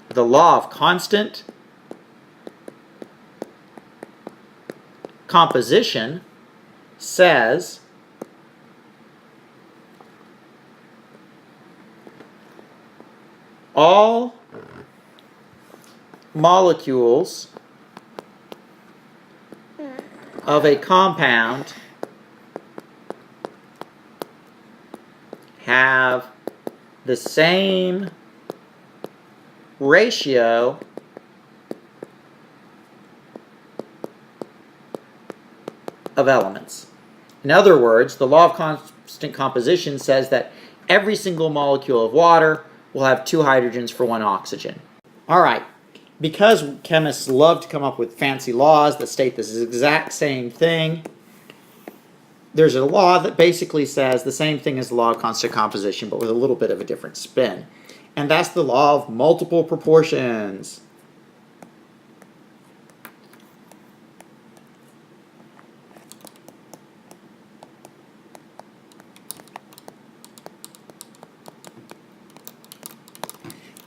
The law of constant composition says all molecules of a compound have the same ratio of elements. In other words, the law of constant composition says that every single molecule of water will have 2 hydrogens for 1 oxygen. All right. Because chemists love to come up with fancy laws that state this exact same thing, there's a law that basically says the same thing as the law of constant composition, but with a little bit of a different spin. And that's the law of multiple proportions.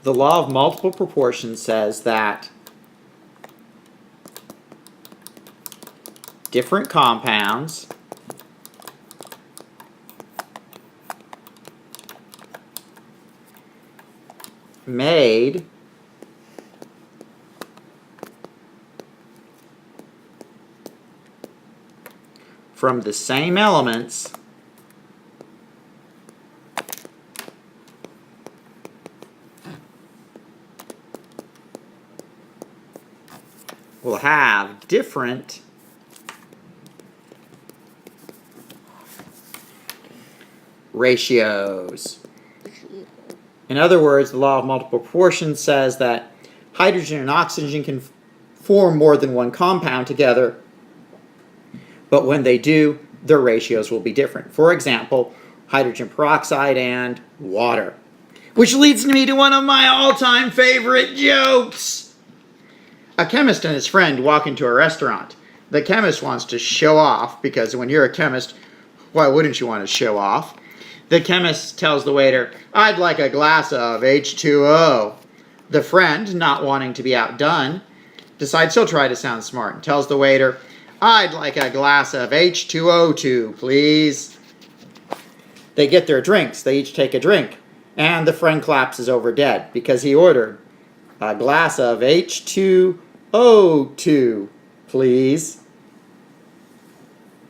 The law of multiple proportions says that different compounds made from the same elements will have different ratios. In other words, the law of multiple proportions says that hydrogen and oxygen can form more than one compound together, but when they do, their ratios will be different. For example, hydrogen peroxide and water. Which leads me to one of my all-time favorite jokes. A chemist and his friend walk into a restaurant. The chemist wants to show off, because when you're a chemist, why wouldn't you want to show off? The chemist tells the waiter, "I'd like a glass of H2O. The friend, not wanting to be outdone, decides he'll try to sound smart and tells the waiter, "I'd like a glass of H2O2, please." They get their drinks. They each take a drink. And the friend collapses over dead because he ordered a glass of H2O2, please.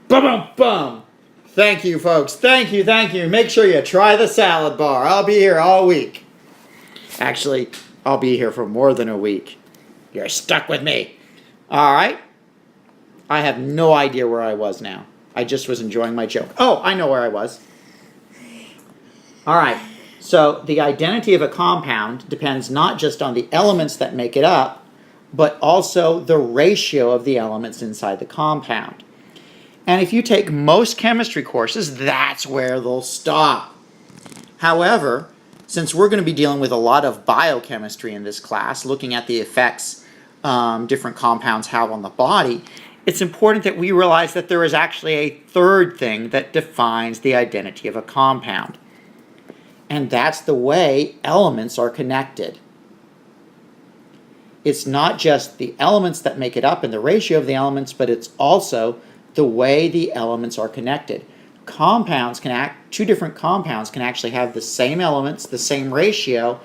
Bum bum bum. Thank you, folks. Thank you, thank you. Make sure you try the salad bar. I'll be here all week. Actually, I'll be here for more than a week. You're stuck with me. All right. I have no idea where I was now. I just was enjoying my joke. Oh, I know where I was. All right. So the identity of a compound depends not just on the elements that make it up, but also the ratio of the elements inside the compound. And if you take most chemistry courses, that's where they'll stop. However, since we're going to be dealing with a lot of biochemistry in this class, looking at the effects different compounds have on the body, it's important that we realize that there is actually a third thing that defines the identity of a compound. And that's the way elements are connected. It's not just the elements that make it up and the ratio of the elements, but it's also the way the elements are connected. Two different compounds can actually have the same elements, the same ratio,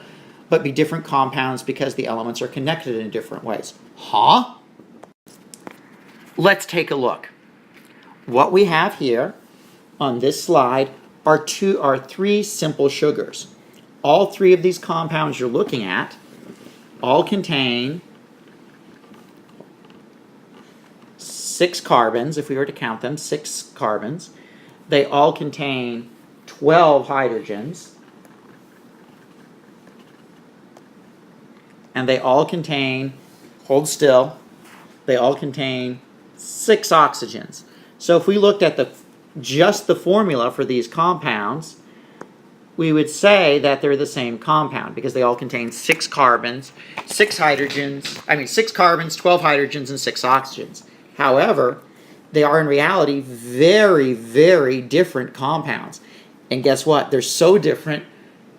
but be different compounds because the elements are connected in different ways. Huh? Let's take a look. What we have here on this slide are three simple sugars. All three of these compounds you're looking at all contain 6 carbons, if we were to count them, 6 carbons. They all contain 12 hydrogens. And they all contain, hold still, they all contain 6 oxygens. So if we looked at just the formula for these compounds, we would say that they're the same compound because they all contain 6 carbons, 6 carbons, 12 hydrogens, and 6 oxygens. However, they are in reality very, very different compounds. And guess what? They're so different,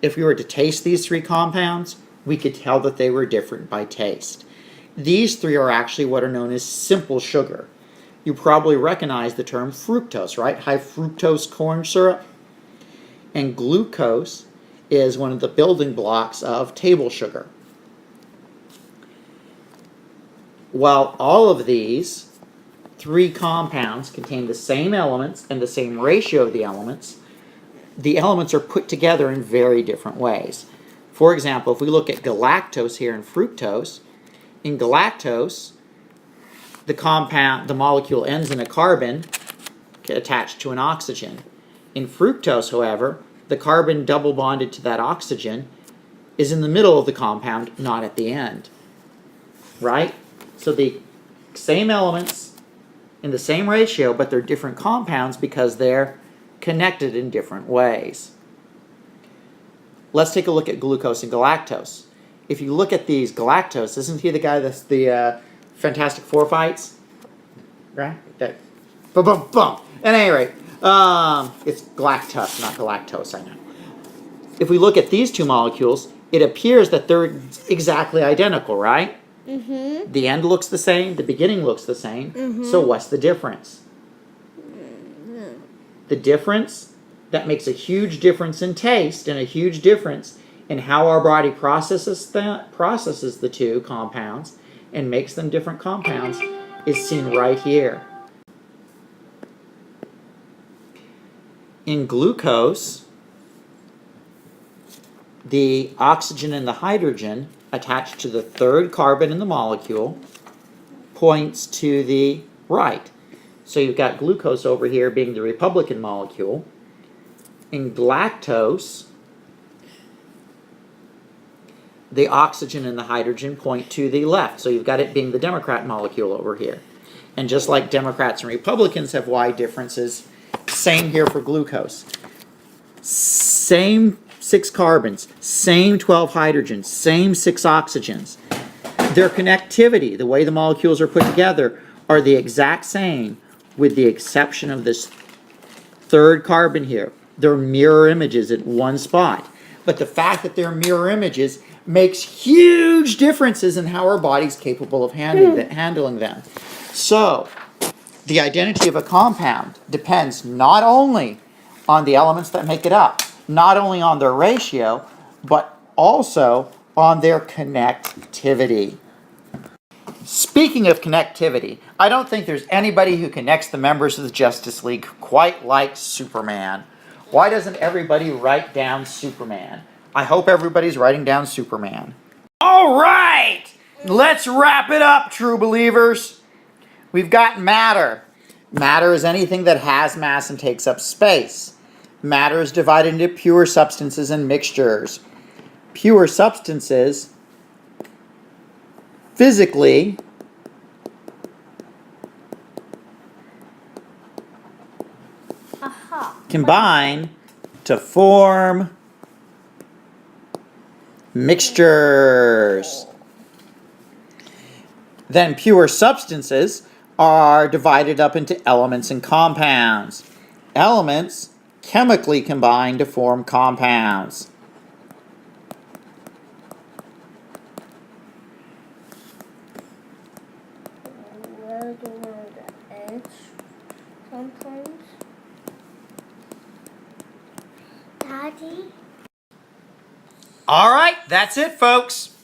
if we were to taste these 3 compounds, we could tell that they were different by taste. These 3 are actually what are known as simple sugar. You probably recognize the term fructose, right? High fructose corn syrup. And glucose is one of the building blocks of table sugar. While all of these 3 compounds contain the same elements and the same ratio of the elements are put together in very different ways. For example, if we look at galactose here and fructose, in galactose, the molecule ends in a carbon attached to an oxygen. In fructose, however, the carbon double bonded to that oxygen is in the middle of the compound, not at the end. Right? So the same elements in the same ratio, but they're different compounds because they're connected in different ways. Let's take a look at glucose and galactose. If you look at these, galactose, isn't he the guy that's the Fantastic Four fights? Right? Boom, boom, boom. At any rate, it's galactose, not galactose, I know. If we look at these 2 molecules, it appears that they're exactly identical, right? Mm-hmm. The end looks the same, the beginning looks the same. Mm-hmm. So what's the difference? Mm-hmm. The difference that makes a huge difference in taste and a huge difference in how our body processes the 2 compounds and makes them different compounds is seen right here. In glucose, the oxygen and the hydrogen attached to the 3rd carbon in the molecule points to the right. So you've got glucose over here being the Republican molecule. In galactose, the oxygen and the hydrogen point to the left. So you've got it being the Democrat molecule over here. And just like Democrats and Republicans have wide differences, same here for glucose. Same 6 carbons, same 12 hydrogens, same 6 oxygens. Their connectivity, the way the molecules are put together, are the exact same with the exception of this third carbon here. They're mirror images at one spot. But the fact that they're mirror images makes huge differences in how our body's capable of handling them. So, the identity of a compound depends not only on the elements that make it up, not only on their ratio, but also on their connectivity. Speaking of connectivity, I don't think there's anybody who connects the members of the Justice League quite like Superman. Why doesn't everybody write down Superman? I hope everybody's writing down Superman. All right! Let's wrap it up, true believers. We've got matter. Matter is anything that has mass and takes up space. Matter is divided into pure substances and mixtures. Pure substances physically combine to form mixtures. Then pure substances are divided up into elements and compounds. Elements chemically combine to form compounds. Where do you want the edge sometimes? Daddy? All right, that's it, folks.